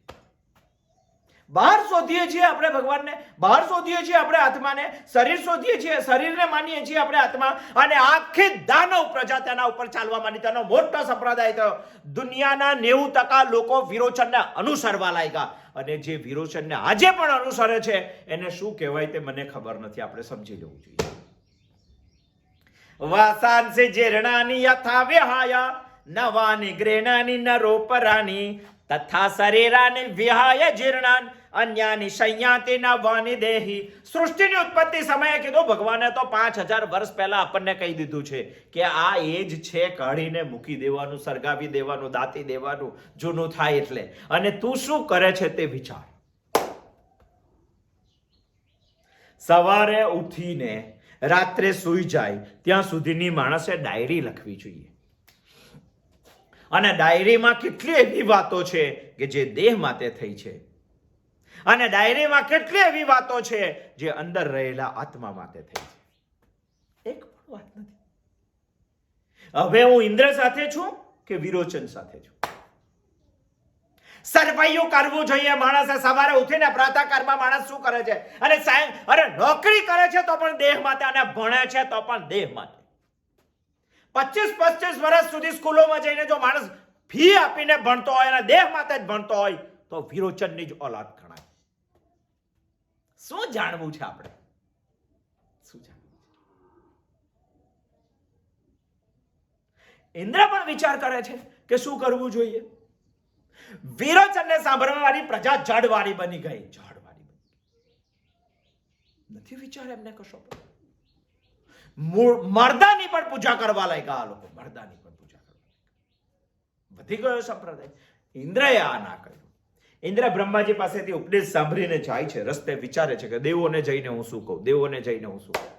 બહાર શોધીએ છીએ આપણે ભગવાનને, બહાર શોધીએ છીએ આપણે આત્માને, શરીર શોધીએ છીએ, શરીરને માનીએ છીએ આપણે આત્મા, અને આખી દાનવ પ્રજા તેના ઉપર ચાલવા માંડી. તેનો મોટો સંપ્રદાય થયો. દુનિયાના 90% લોકો વિરોચનને અનુસરવા લાગ્યા, અને જે વિરોચનને આજે પણ અનુસરે છે એને શું કહેવાય તે મને ખબર નથી. આપણે સમજી લેવું જોઈએ. વાસાંસી જીર્ણાની યથા વિહાય નવાની ગ્રેણાની નરોપરાની તથા શરીરાની વિહાય જીર્ણાન અન્યાની સંયાતિ નવાની દેહી. સૃષ્ટિની ઉત્પત્તિ સમયે કીધું ભગવાને તો 5000 વર્ષ પહેલા આપણને કહી દીધું છે કે આ એ જ છે, કાઢીને મૂકી દેવાનું, સળગાવી દેવાનું, દાટી દેવાનું, જૂનું થાય એટલે. અને તું શું કરે છે તે વિચાર. સવારે ઉઠીને રાત્રે સૂઈ જાય ત્યાં સુધીની માણસે ડાયરી લખવી જોઈએ. અને ડાયરીમાં કેટલી એવી વાતો છે કે જે દેહ માટે થઈ છે, અને ડાયરીમાં કેટલી એવી વાતો છે જે અંદર રહેલા આત્મા માટે થઈ છે. એક પણ વાત નથી. હવે હું ઇન્દ્ર સાથે છું કે વિરોચન સાથે છું? સરવૈયું કરવું જોઈએ. માણસે સવારે ઉઠીને પ્રાતઃકાળમાં માણસ શું કરે છે, અને અરે નોકરી કરે છે તો પણ દેહ માટે, અને ભણે છે તો પણ દેહ માટે. 25 વર્ષ સુધી સ્કૂલોમાં જઈને જો માણસ ફી આપીને ભણતો હોય અને દેહ માટે જ ભણતો હોય તો વિરોચનની જ ઓલાદ ગણાય. શું જાણવું છે આપણે? શું જાણવું છે? ઇન્દ્ર પણ વિચાર કરે છે કે શું કરવું જોઈએ. વિરોચનને સાંભળવા વાળી પ્રજા જડવાળી બની ગઈ. નથી વિચાર એમને કશો. મર્દાની પણ પૂજા કરવા લાગ્યા આ લોકો. મર્દાની પણ પૂજા કરવા વધી ગયો સંપ્રદાય. ઇન્દ્રએ આ ના કર્યું. ઇન્દ્ર બ્રહ્માજી પાસેથી ઉપદેશ સાંભળીને જાય છે. રસ્તે વિચારે છે કે દેવોને જઈને હું શું કહું, દેવોને જઈને હું શું કહું.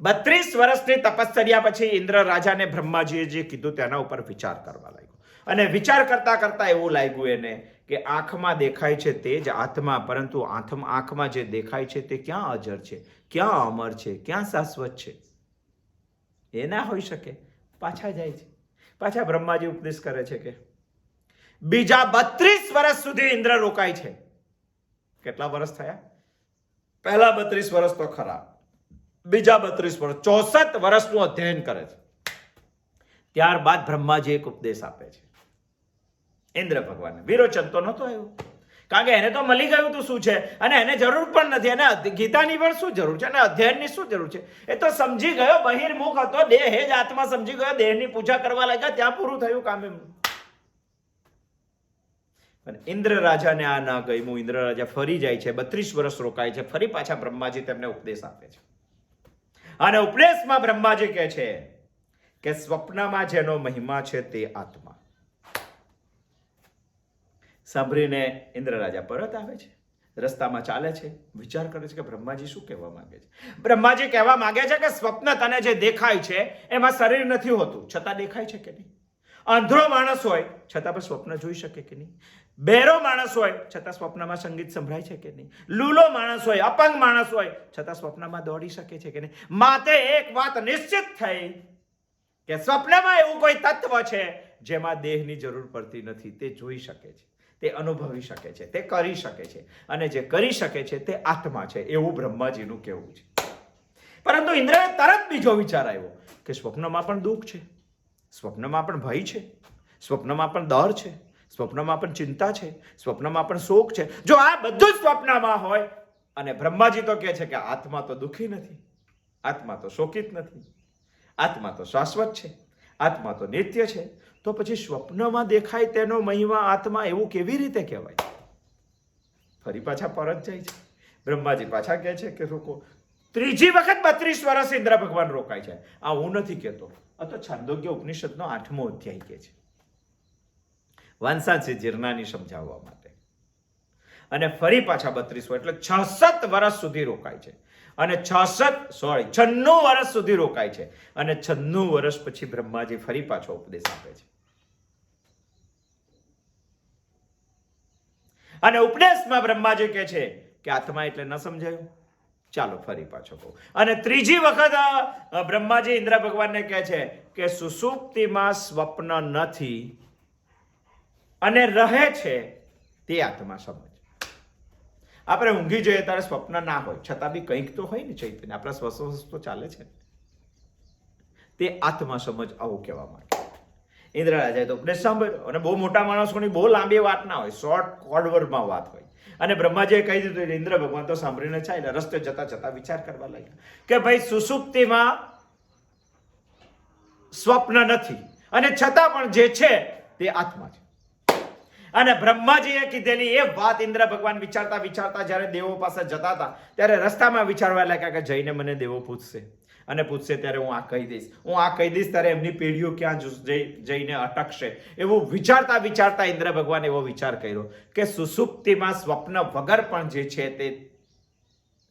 32 વર્ષની તપશ્ચર્યા પછી ઇન્દ્ર રાજાને બ્રહ્માજીએ જે કીધું તેના ઉપર વિચાર કરવા લાગ્યો. અને વિચાર કરતા કરતા એવું લાગ્યું એને કે આંખમાં દેખાય છે તે જ આત્મા, પરંતુ આંખમાં જે દેખાય છે તે ક્યાં અજર છે, ક્યાં અમર છે, ક્યાં શાશ્વત છે? એ ના હોઈ શકે. પાછા જાય છે. પાછા બ્રહ્માજી ઉપદેશ કરે છે કે બીજા 32 વર્ષ સુધી ઇન્દ્ર રોકાય છે. કેટલા વર્ષ થયા? પહેલા 32 વર્ષ તો ખરા, બીજા 32 વર્ષ, 64 વર્ષનું અધ્યયન કરે છે. ત્યારબાદ બ્રહ્માજી એક ઉપદેશ આપે છે ઇન્દ્ર ભગવાન. વિરોચન તો નહોતો આવ્યો, કારણ કે એને તો મળી ગયું તું શું છે, અને એને જરૂર પણ નથી. એને ગીતાની પણ શું જરૂર છે, અને અધ્યયનની શું જરૂર છે? એ તો સમજી ગયો, બહિર્મુખ હતો, દેહ જ આત્મા સમજી ગયો, દેહની પૂજા કરવા લાગ્યા, ત્યાં પૂરું થયું કામ એમનું. અને ઇન્દ્ર રાજાને આ ના ગમ્યું. ઇન્દ્ર રાજા ફરી જાય છે, 32 વર્ષ રોકાય છે. ફરી પાછા બ્રહ્માજી તેમને ઉપદેશ આપે છે. અને ઉપદેશમાં બ્રહ્માજી કહે છે કે સ્વપ્નમાં જેનો મહિમા છે તે આત્મા. સાંભળીને ઇન્દ્ર રાજા પરત આવે છે. રસ્તામાં ચાલે છે, વિચાર કરે છે કે બ્રહ્માજી શું કહેવા માંગે છે. બ્રહ્માજી કહેવા માંગે છે કે સ્વપ્ન તને જે દેખાય છે એમાં શરીર નથી હોતું, છતાં દેખાય છે કે નહીં? અંધળો માણસ હોય છતાં પણ સ્વપ્ન જોઈ શકે કે નહીં? બહેરો માણસ હોય છતાં સ્વપ્નમાં સંગીત સંભળાય છે કે નહીં? લૂલો માણસ હોય, અપંગ માણસ હોય છતાં સ્વપ્નમાં દોડી શકે છે કે નહીં? માટે એક વાત નિશ્ચિત થઈ કે સ્વપ્નમાં એવું કોઈ તત્વ છે જેમાં દેહની જરૂર પડતી નથી. તે જોઈ શકે છે, તે અનુભવી શકે છે, તે કરી શકે છે, અને જે કરી શકે છે તે આત્મા છે, એવું બ્રહ્માજીનું કહેવું છે. પરંતુ ઇન્દ્રને તરત બીજો વિચાર આવ્યો કે સ્વપ્નમાં પણ દુઃખ છે, સ્વપ્નમાં પણ ભય છે, સ્વપ્નમાં પણ ડર છે, સ્વપ્નમાં પણ ચિંતા છે, સ્વપ્નમાં પણ શોક છે. જો આ બધું જ સ્વપ્નમાં હોય, અને બ્રહ્માજી તો કહે છે કે આત્મા તો દુઃખી નથી, આત્મા તો શોકિત નથી, આત્મા તો શાશ્વત છે, આત્મા તો નિત્ય છે, તો પછી સ્વપ્નમાં દેખાય તેનો મહિમા આત્મા એવું કેવી રીતે કહેવાય? ફરી પાછા પરત જાય છે. બ્રહ્માજી પાછા કહે છે કે રોકો. ત્રીજી વખત 32 વર્ષ ઇન્દ્ર ભગવાન રોકાય છે. આ હું નથી કહેતો, આ તો છાંદોગ્ય ઉપનિષદનો 8મો અધ્યાય કહે છે, વાંસાંસી જીર્ણાની સમજાવવા માટે. અને ફરી પાછા 32 એટલે 66 વર્ષ સુધી રોકાય છે. અને 96 વર્ષ સુધી રોકાય છે. અને 96 વર્ષ પછી બ્રહ્માજી ફરી પાછો ઉપદેશ આપે છે. અને ઉપદેશમાં બ્રહ્માજી કહે છે કે આત્મા એટલે ન સમજાયું, ચાલો ફરી પાછો કહું. અને ત્રીજી વખત બ્રહ્માજી ઇન્દ્ર ભગવાનને કહે છે કે સુષુપ્તિમાં સ્વપ્ન નથી અને રહે છે તે આત્મા સમજ. આપણે ઊંઘી જોઈએ ત્યારે સ્વપ્ન ના હોય છતાં બી કંઈક તો હોય ને ચૈતન્ય, આપણા શ્વાસ તો ચાલે છે. તે આત્મા સમજ આવું કહેવા માંગે. ઇન્દ્ર રાજાએ તો ઉપદેશ સાંભળ્યો, અને બહુ મોટા માણસોની બહુ લાંબી વાત ના હોય, શોર્ટ કોડવર્ડમાં વાત હોય. અને બ્રહ્માજીએ કહી દીધું એટલે ઇન્દ્ર ભગવાન તો સાંભળીને ચાલ્યા. રસ્તે જતા જતા વિચાર કરવા લાગ્યા કે ભાઈ સુષુપ્તિમાં સ્વપ્ન નથી, અને છતાં પણ જે છે તે આત્મા છે. અને બ્રહ્માજીએ કીધેલી એ વાત ઇન્દ્ર ભગવાન વિચારતા વિચારતા જ્યારે દેવો પાસે જતા હતા ત્યારે રસ્તામાં વિચારવા લાગ્યા કે જઈને મને દેવો પૂછશે, અને પૂછશે ત્યારે હું આ કહી દઈશ, હું આ કહી દઈશ ત્યારે એમની પેઢીઓ ક્યાં જઈને અટકશે. એવું વિચારતા વિચારતા ઇન્દ્ર ભગવાન એવો વિચાર કર્યો કે સુષુપ્તિમાં સ્વપ્ન વગર પણ જે છે તે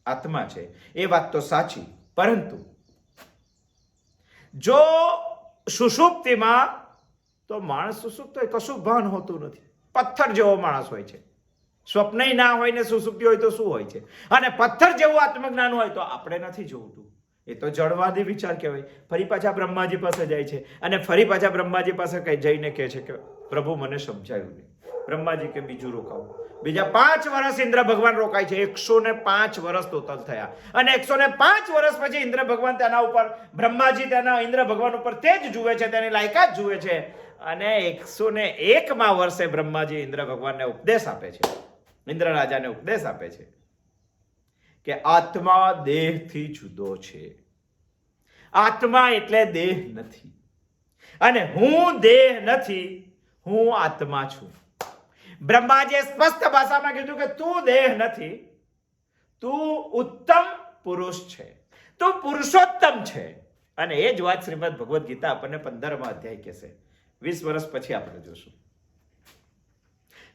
આત્મા છે. એ વાત તો સાચી, પરંતુ જો સુષુપ્તિમાં તો માણસ સુષુપ્ત હોય, કશું ભાન હોતું નથી, પથ્થર જેવો માણસ હોય છે. સ્વપ્ન ના હોય ને સુષુપ્તિ હોય તો શું હોય છે? અને પથ્થર જેવું આત્મજ્ઞાન હોય તો આપણે નથી જોવું. એ તો જળવાદી વિચાર કહેવાય. ફરી પાછા બ્રહ્માજી પાસે જાય છે, અને ફરી પાછા બ્રહ્માજી પાસે કઈ જઈને કહે છે કે પ્રભુ મને સમજાયું નહીં. બ્રહ્માજી કે બીજું રોકાવું. બીજા 5 વર્ષ ઇન્દ્ર ભગવાન રોકાય છે. 105 વર્ષ ટોટલ થયા, અને 105 વર્ષ પછી ઇન્દ્ર ભગવાન તેના ઉપર, બ્રહ્માજી તેના ઇન્દ્ર ભગવાન ઉપર તેજ જુએ છે, તેની લાયકાત જુએ છે. અને 101માં વર્ષે બ્રહ્માજી ઇન્દ્ર ભગવાનને ઉપદેશ આપે છે, ઇન્દ્ર રાજાને ઉપદેશ આપે છે કે આત્મા દેહથી જુદો છે. આત્મા એટલે દેહ નથી, અને હું દેહ નથી, હું આત્મા છું. બ્રહ્માજીએ સ્પષ્ટ ભાષામાં કીધું કે તું દેહ નથી, તું ઉત્તમ પુરુષ છે, તું પુરુષોત્તમ છે. અને એ જ વાત શ્રીમદ ભગવદ્ ગીતા આપણને 15મા અધ્યાય કહેશે. 20 વર્ષ પછી આપણે જોશું.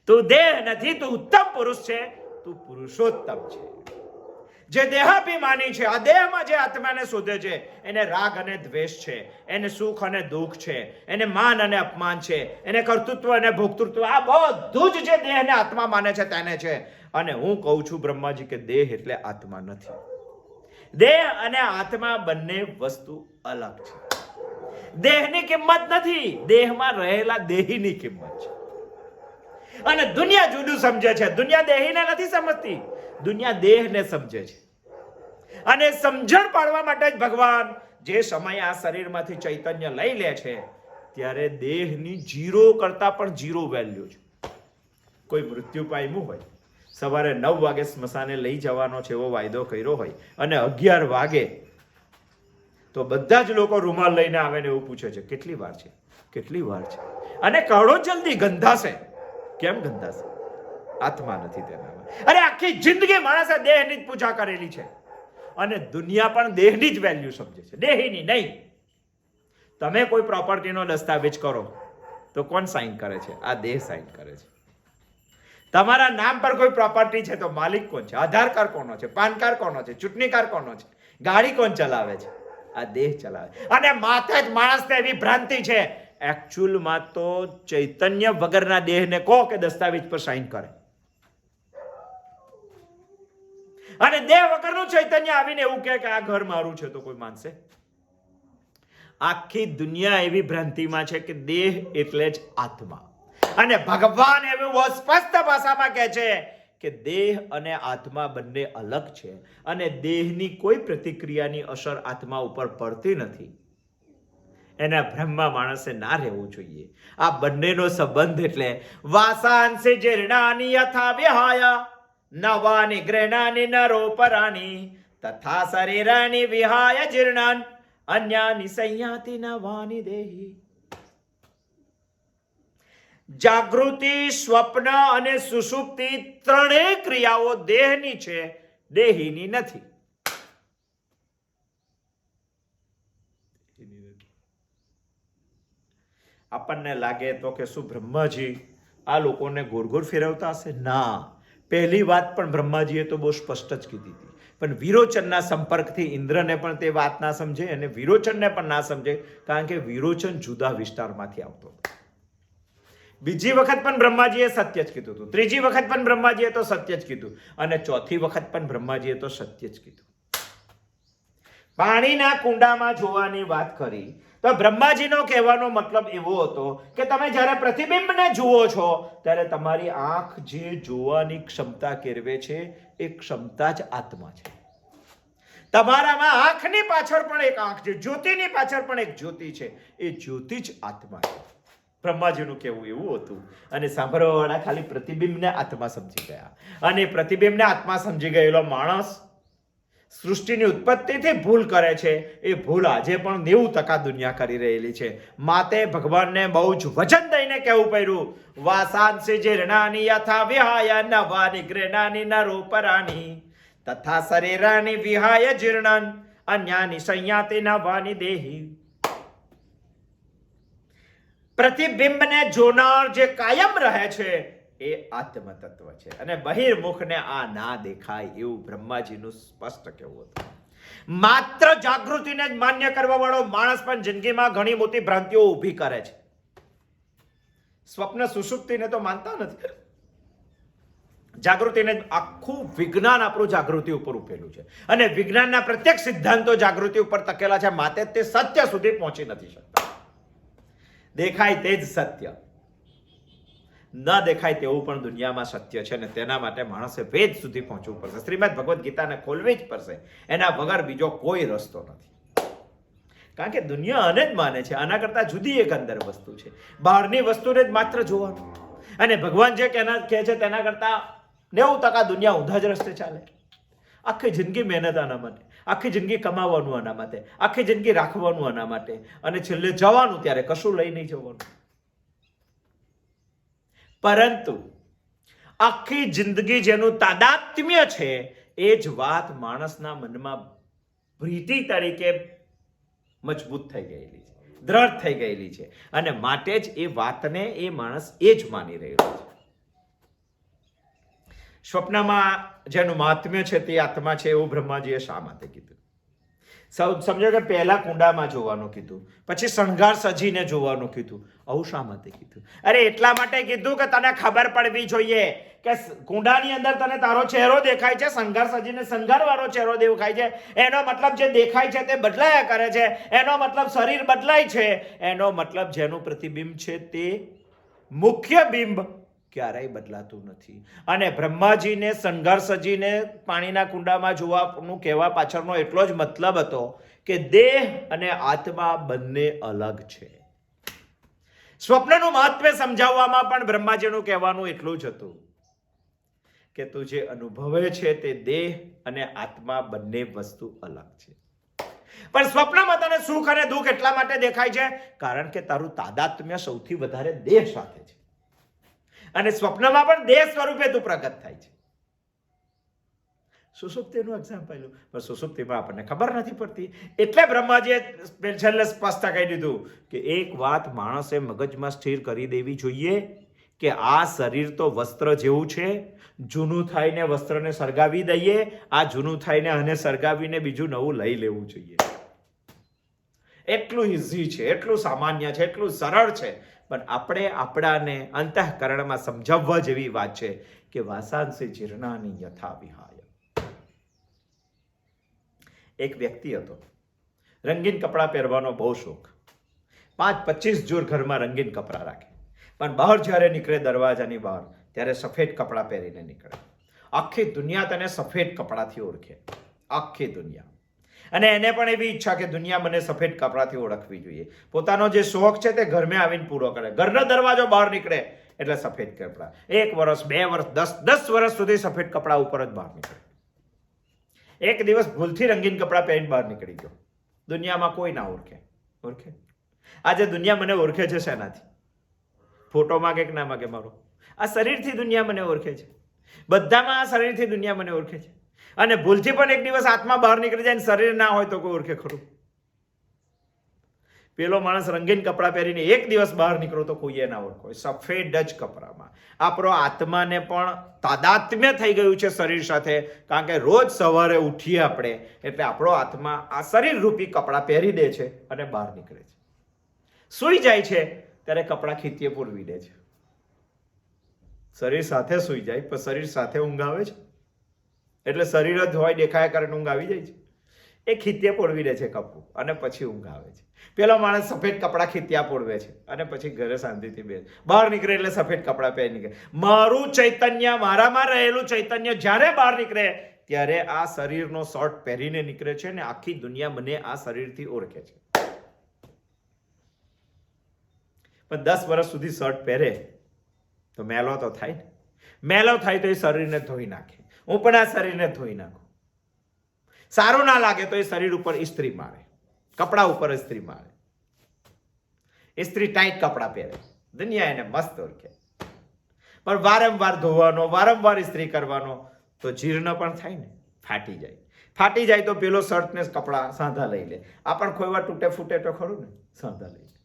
તું દેહ નથી, તું ઉત્તમ પુરુષ છે, તું પુરુષોત્તમ છે. જે દેહાભિમાની છે, આ દેહમાં જે આત્માને શોધે છે, એને રાગ અને દ્વેષ છે, એને સુખ અને દુઃખ છે, એને માન અને અપમાન છે, એને કર્તૃત્વ અને ભોક્તૃત્વ, આ બધું જ જે દેહને આત્મા માને છે તેને છે. અને હું કહું છું બ્રહ્માજી કે દેહ એટલે આત્મા નથી. દેહ અને આત્મા બંને વસ્તુ અલગ છે. દેહની કિંમત નથી, દેહમાં રહેલા દેહીની કિંમત છે. અને દુનિયા જુદું સમજે છે. દુનિયા દેહીને નથી સમજતી, દુનિયા દેહને સમજે છે. અને સમજણ પાડવા માટે જ ભગવાન જે સમય આ શરીરમાંથી ચૈતન્ય લઈ લે છે ત્યારે દેહની 0 કરતા પણ 0 વેલ્યુ છે. કોઈ મૃત્યુ પામ્યું હોય, સવારે 9 વાગે સ્મશાને લઈ જવાનો છે એવો વાયદો કર્યો હોય, અને 11 વાગે તો બધા જ લોકો રૂમાલ લઈને આવે ને એવું પૂછે છે કેટલી વાર છે, કેટલી વાર છે, અને કાઢો જલ્દી, ગંધાશે. કેમ ગંધાશે? આત્મા નથી તેનામાં. અરે આખી જિંદગી માણસે દેહની જ પૂજા કરેલી છે, અને દુનિયા પણ દેહની જ વેલ્યુ સમજે છે, દેહીની નહીં. તમે કોઈ પ્રોપર્ટીનો દસ્તાવેજ કરો તો કોણ સાઇન કરે છે? આ દેહ સાઇન કરે છે. તમારા નામ પર કોઈ પ્રોપર્ટી છે તો માલિક કોણ છે? આધાર કાર્ડ કોનો છે? પાન કાર્ડ કોનો છે? ચૂંટણી કાર્ડ કોનો છે? ગાડી કોણ ચલાવે છે? આ દેહ ચલાવે. અને માથે જ માણસને એવી ભ્રાંતિ છે, એકચ્યુઅલમાં તો ચૈતન્ય વગરના દેહને કહો કે દસ્તાવેજ પર સાઇન કરે, અને દેહ વગરનું ચૈતન્ય આવીને એવું કહે કે આ ઘર મારું છે, તો કોઈ માનશે? આખી દુનિયા એવી ભ્રાંતિમાં છે કે દેહ એટલે જ આત્મા. અને ભગવાન એવું બહુ સ્પષ્ટ ભાષામાં કહે છે કે દેહ અને આત્મા બંને અલગ છે, અને દેહની કોઈ પ્રતિક્રિયાની અસર આત્મા ઉપર પડતી નથી. એના ભ્રમમાં માણસે ના રહેવું જોઈએ. આ બંનેનો સંબંધ એટલે વાસાંસી જીર્ણાની યથા વિહાય નવાની ગ્રહણાની નરોપરાણી તથા શરીરાની વિહાય જીર્ણાન અન્યાની સંયાતિ નવાની દેહી. જાગૃતિ, સ્વપ્ન અને સુષુપ્તિ ત્રણેય ક્રિયાઓ દેહની છે, દેહીની નથી. આપણને લાગે તો કે શું બ્રહ્માજી આ લોકોને ગોળ ગોળ ફેરવતા હશે? ના. પહેલી વાત પણ બ્રહ્માજીએ તો બહુ સ્પષ્ટ જ કીધી હતી, પણ વિરોચનના સંપર્કથી ઇન્દ્રને પણ તે વાત ના સમજે અને વિરોચનને પણ ના સમજે, કારણ કે વિરોચન જુદા વિસ્તારમાંથી આવતો. બીજી વખત પણ બ્રહ્માજીએ સત્ય જ કીધું હતું, ત્રીજી વખત પણ બ્રહ્માજીએ તો સત્ય જ કીધું, અને ચોથી વખત પણ બ્રહ્માજીએ તો સત્ય જ કીધું. પાણીના કુંડામાં જોવાની વાત કરી તો બ્રહ્માજીનો કહેવાનો મતલબ એવો હતો કે તમે જ્યારે પ્રતિબિંબને જુઓ છો ત્યારે તમારી આંખ જે જોવાની ક્ષમતા કેળવે છે એ ક્ષમતા જ આત્મા છે. તમારામાં આંખની પાછળ પણ એક આંખ છે, જ્યોતિની પાછળ પણ એક જ્યોતિ છે, એ જ્યોતિ જ આત્મા છે. બ્રહ્માજીનું કહેવું એવું હતું. અને સાંભળવાવાળા ખાલી પ્રતિબિંબને આત્મા સમજી ગયા, અને પ્રતિબિંબને આત્મા સમજી ગયેલો માણસ સૃષ્ટિની ઉત્પત્તિથી ભૂલ કરે છે. એ ભૂલ આજે પણ 90% દુનિયા કરી રહેલી છે. માતે ભગવાનને બહુ જ વચન દઈને કહેવું પડ્યું, વાસાંસી જીર્ણાની યથા વિહાય નવાની ગ્રેનાની નરોપરાની તથા શરીરાની વિહાય જીર્ણન અન્યાની સંયાતિ નવાની દેહી. પ્રતિબિંબને જોનાર જે કાયમ રહે છે એ આત્મ તત્વ છે, અને બહિર્મુખને આ ના દેખાય એવું બ્રહ્માજીનું સ્પષ્ટ કહેવું હતું. માત્ર જાગૃતિને જ માન્ય કરવા વાળો માણસ પણ જિંદગીમાં ઘણી મોટી ભ્રાંતિઓ ઊભી કરે છે. સ્વપ્ન સુષુપ્તિને તો માનતા નથી. જાગૃતિને આખું વિજ્ઞાન આપણું જાગૃતિ ઉપર ઉભેલું છે, અને વિજ્ઞાનના પ્રત્યેક સિદ્ધાંતો જાગૃતિ ઉપર ટકેલા છે. માટે તે સત્ય સુધી પહોંચી નથી શકતા. દેખાય તે જ સત્ય, ન દેખાય તેવું પણ દુનિયામાં સત્ય છે, અને તેના માટે માણસે વેદ સુધી પહોંચવું પડશે. શ્રીમદ ભગવદ્ ગીતાને ખોલવી જ પડશે. એના વગર બીજો કોઈ રસ્તો નથી. કારણ કે દુનિયા આને જ માને છે. આના કરતા જુદી એક અંદર વસ્તુ છે. બહારની વસ્તુને જ માત્ર જોવાનું, અને ભગવાન જે કહે છે તેના કરતા 90% દુનિયા ઊંધા જ રસ્તે ચાલે. આખી જિંદગી મહેનત આના માટે, આખી જિંદગી કમાવાનું આના માટે, આખી જિંદગી રાખવાનું આના માટે, અને છેલ્લે જવાનું ત્યારે કશું લઈ નહીં જવાનું. પરંતુ આખી જિંદગી જેનું તાદાત્મ્ય છે એ જ વાત માણસના મનમાં પ્રીતિ તરીકે મજબૂત થઈ ગયેલી છે, દ્રઢ થઈ ગયેલી છે, અને માટે જ એ વાતને એ માણસ એ જ માની રહ્યો છે. સ્વપ્નમાં જેનું મહાત્મ્ય છે તે આત્મા છે એવું બ્રહ્માજીએ શા માટે કીધું? સમજો કે પહેલા કુંડામાં જોવાનું કીધું, પછી શણગાર સજીને જોવાનું કીધું. આવું શા માટે કીધું? અરે એટલા માટે કીધું કે તને ખબર પડવી જોઈએ કે કુંડાની અંદર તને તારો ચહેરો દેખાય છે, શણગાર સજીને શણગારવાળો ચહેરો દેખાય છે. એનો મતલબ જે દેખાય છે તે બદલાયા કરે છે. એનો મતલબ શરીર બદલાય છે. એનો મતલબ જેનું પ્રતિબિંબ છે તે મુખ્ય બિંબ ક્યારેય બદલાતું નથી. અને બ્રહ્માજીને શણગાર સજીને પાણીના કુંડામાં જોવાનું કહેવા પાછળનો એટલો જ મતલબ હતો કે દેહ અને આત્મા બંને અલગ છે. સ્વપ્નનું મહત્વ સમજાવવામાં પણ બ્રહ્માજીનું કહેવાનું એટલું જ હતું કે તું જે અનુભવે છે તે દેહ અને આત્મા બંને વસ્તુ અલગ છે. પણ સ્વપ્નમાં તને સુખ અને દુઃખ એટલા માટે દેખાય છે કારણ કે તારું તાદાત્મ્ય સૌથી વધારે દેહ સાથે છે, અને સ્વપ્નમાં પણ દેહ સ્વરૂપે તું પ્રગટ થાય છે. સુષુપ્તિનું એક્ઝામ્પલ, પણ સુષુપ્તિમાં આપણને ખબર નથી પડતી. એટલે બ્રહ્માજીએ છેલ્લે સ્પષ્ટ કહી દીધું કે એક વાત માણસે મગજમાં સ્થિર કરી દેવી જોઈએ કે આ શરીર તો વસ્ત્ર જેવું છે. જૂનું થઈને વસ્ત્રને સળગાવી દઈએ, આ જૂનું થઈને આને સળગાવીને બીજું નવું લઈ લેવું જોઈએ. એટલું ઇઝી છે, એટલું સામાન્ય છે, એટલું સરળ છે. પણ આપણે આપણાને અંતઃકરણમાં સમજાવવા જેવી વાત છે કે વાસાંસે જીર્ણાની યથા વિહાય. એક વ્યક્તિ હતો, રંગીન કપડાં પહેરવાનો બહુ શોખ. 5-25 જોડ ઘરમાં રંગીન કપડાં રાખે, પણ બહાર જ્યારે નીકળે દરવાજાની બહાર ત્યારે સફેદ કપડાં પહેરીને નીકળે. આખી દુનિયા તેને સફેદ કપડાથી ઓળખે, આખી દુનિયા. અને એને પણ એવી ઈચ્છા કે દુનિયા મને સફેદ કપડાથી ઓળખવી જોઈએ. પોતાનો જે શોખ છે તે ઘરમાં આવીને પૂરો કરે. ઘરનો દરવાજો બહાર નીકળે એટલે સફેદ કપડાં. 1 વર્ષ, 2 વર્ષ, 10 વર્ષ સુધી સફેદ કપડાં ઉપર જ બહાર નીકળે. એક દિવસ ભૂલથી રંગીન કપડાં પહેરીને બહાર નીકળી ગયો. દુનિયામાં કોઈ ના ઓળખે. આજે દુનિયા મને ઓળખે છે શેનાથી? ફોટો માગે કે ના માગે મારો, આ શરીરથી દુનિયા મને ઓળખે છે. બધામાં આ શરીરથી દુનિયા મને ઓળખે છે. અને ભૂલથી પણ એક દિવસ આત્મા બહાર નીકળી જાય, શરીર ના હોય તો કોઈ ઓળખે ખરું? પેલો માણસ રંગીન કપડાં પહેરીને એક દિવસ બહાર નીકળો તો કોઈએ ના ઓળખો. સફેદ જ કપડામાં આપણો આત્માને પણ તાદાત્મ્ય થઈ ગયું છે શરીર સાથે. કારણ કે રોજ સવારે ઉઠીએ આપણે એટલે આપણો આત્મા આ શરીર રૂપી કપડાં પહેરી દે છે અને બહાર નીકળે છે. સૂઈ જાય છે ત્યારે કપડાં ખીતીએ પૂરવી દે છે. શરીર સાથે સૂઈ જાય પણ શરીર સાથે ઊંઘ આવે છે, એટલે શરીર જ હોય દેખાયા કરે ઊંઘ આવી જાય છે. એ ખીત્યા પોળવી દે છે કપડું અને પછી ઊંઘ આવે છે. પેલો માણસ સફેદ કપડાં ખીત્યા પોળવે છે અને પછી ઘરે શાંતિથી બેસે. બહાર નીકળે એટલે સફેદ કપડાં પહેરી નીકળે. મારું ચૈતન્ય, મારામાં રહેલું ચૈતન્ય જ્યારે બહાર નીકળે ત્યારે આ શરીરનો શર્ટ પહેરીને નીકળે છે ને આખી દુનિયા મને આ શરીરથી ઓળખે છે. પણ 10 વર્ષ સુધી શર્ટ પહેરે તો મેલો તો થાય ને. મેલો થાય તો એ શરીરને ધોઈ નાખે. હું પણ આ શરીરને ધોઈ નાખું. સારું ના લાગે તો એ શરીર ઉપર ઇસ્ત્રી મારે, કપડા ઉપર ઇસ્ત્રી મારે. ઇસ્ત્રી ટાઈટ કપડા પહેરે, દુનિયા એને મસ્ત ઓળખે. પણ વારંવાર ધોવાનો, વારંવાર ઇસ્ત્રી કરવાનો તો જીર્ણ પણ થાય ને, ફાટી જાય. ફાટી જાય તો પેલો શર્ટ ને કપડા સાંધા લઈ લે. આ પણ કોઈ વાર તૂટે ફૂટે તો ખરું ને, સાંધા લઈ લે.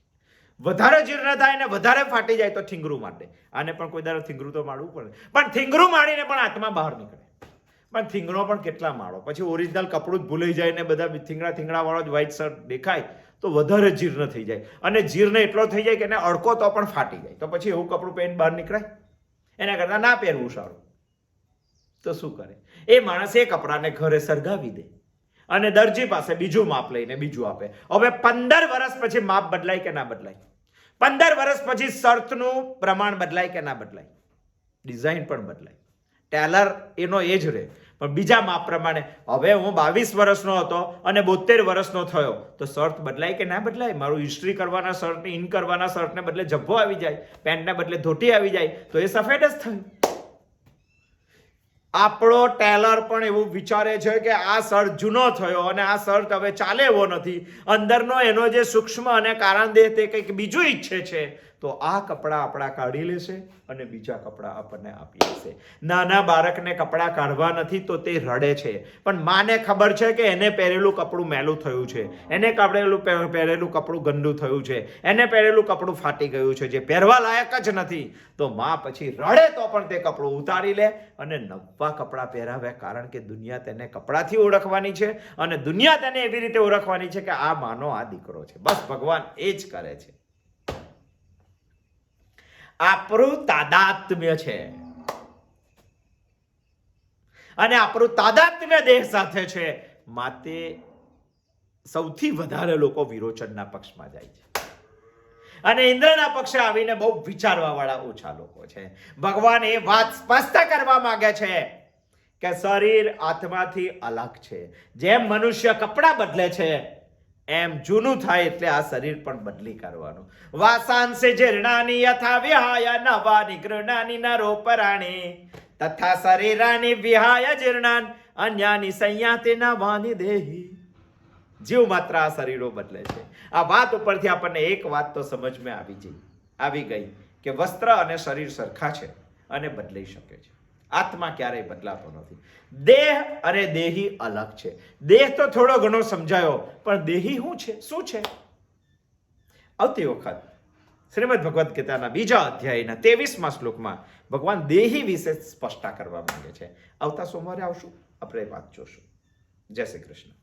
વધારે જીર્ણ થાય ને વધારે ફાટી જાય તો થીંગરું માટે. આને પણ કોઈ દાડો થીંગરું તો મારવું પડે. પણ થીંગરું મારીને પણ આત્મા બહાર નીકળે. પણ થીંગરો પણ કેટલા માળો, પછી ઓરિજિનલ કપડું જ ભૂલાઈ જાય ને બધા થીંગડા વાળો જ વ્હાઈટ શર્ટ દેખાય તો વધારે જીર્ણ થઈ જાય. અને જીર્ણ એટલો થઈ જાય કે એને અડકો તો પણ ફાટી જાય. તો પછી એવું કપડું પહેરીને બહાર નીકળાય? એના કરતા ના પહેરવું સારું. તો શું કરે એ માણસ? એ કપડાને ઘરે સળગાવી દે અને દરજી પાસે બીજું માપ લઈને બીજું આપે. હવે 15 વર્ષ પછી માપ બદલાય કે ના બદલાય? 15 વર્ષ પછી શર્ટનું પ્રમાણ બદલાય કે ના બદલાય? ડિઝાઇન પણ બદલાય. ટેલર એનો એ જ રહે પણ બીજા માપ પ્રમાણે. હવે હું 22 વર્ષનો હતો અને 72 વર્ષનો થયો તો શર્ટ બદલાય કે ના બદલાય? મારું ઇસ્ત્રી કરવાના શર્ટ, ઇન કરવાના શર્ટને બદલે જબ્બો આવી જાય, પેન્ટને બદલે ધોતી આવી જાય તો એ સફેદ જ થયું. આપણો ટેલર પણ એવું વિચારે છે કે આ શર્ટ જૂનો થયો અને આ શર્ટ હવે ચાલે એવો નથી. અંદરનો એનો જે સૂક્ષ્મ અને કારણ દેહ તે કંઈક બીજું ઈચ્છે છે તો આ કપડાં આપણા કાઢી લેશે અને બીજા કપડાં આપણને આપી દેશે. નાના બાળકને કપડાં કાઢવા નથી તો તે રડે છે, પણ માને ખબર છે કે એને પહેરેલું કપડું મેલું થયું છે, એને પહેરેલું કપડું ગંદુ થયું છે, એને પહેરેલું કપડું ફાટી ગયું છે, જે પહેરવા લાયક જ નથી. તો માં પછી રડે તો પણ તે કપડું ઉતારી લે અને નવા કપડાં પહેરાવે. કારણ કે દુનિયા તેને કપડાથી ઓળખવાની છે અને દુનિયા તેને એવી રીતે ઓળખવાની છે કે આ માનો આ દીકરો છે. બસ ભગવાન એ જ કરે છે. આપણું તાદાત્મ્ય છે અને આપણું તાદાત્મ્ય દેહ સાથે છે. માટે સૌથી વધારે લોકો વિરોચનના પક્ષમાં જાય છે અને ઇન્દ્રના પક્ષે આવીને બહુ વિચારવા વાળા ઓછા લોકો છે. ભગવાન એ વાત સ્પષ્ટ કરવા માંગે છે કે શરીર આત્માથી અલગ છે. જેમ મનુષ્ય કપડા બદલે છે એમ જૂનું થાય એટલે આ શરીર પણ બદલી કરવાનું. વાસાંસે જીર્ણાની યથા વિહાય નવાનિ ગૃણાની નરોપરાણી તથા શરીરાની વિહાય જીર્ણાન અન્યાની સંયાતે નવાનિ દેહી. જીવ માત્ર આ શરીરો બદલે છે. આ વાત ઉપરથી આપણને એક વાત તો સમજમાં આવી ગઈ કે વસ્ત્ર અને શરીર સરખા છે અને બદલાઈ શકે છે. આત્મા ક્યારેય બદલાતો નથી. દેહ અને દેહી અલગ છે. દેહ તો થોડો ઘણો સમજાયો પણ દેહી શું છે? આવતી વખત શ્રીમદ ભગવદ્ ગીતાના 2 અધ્યાયના 23મા શ્લોકમાં ભગવાન દેહી વિશે સ્પષ્ટતા કરવા માંગે છે. આવતા સોમવારે આવશું, આપણે વાત જોશું. જય શ્રી કૃષ્ણ.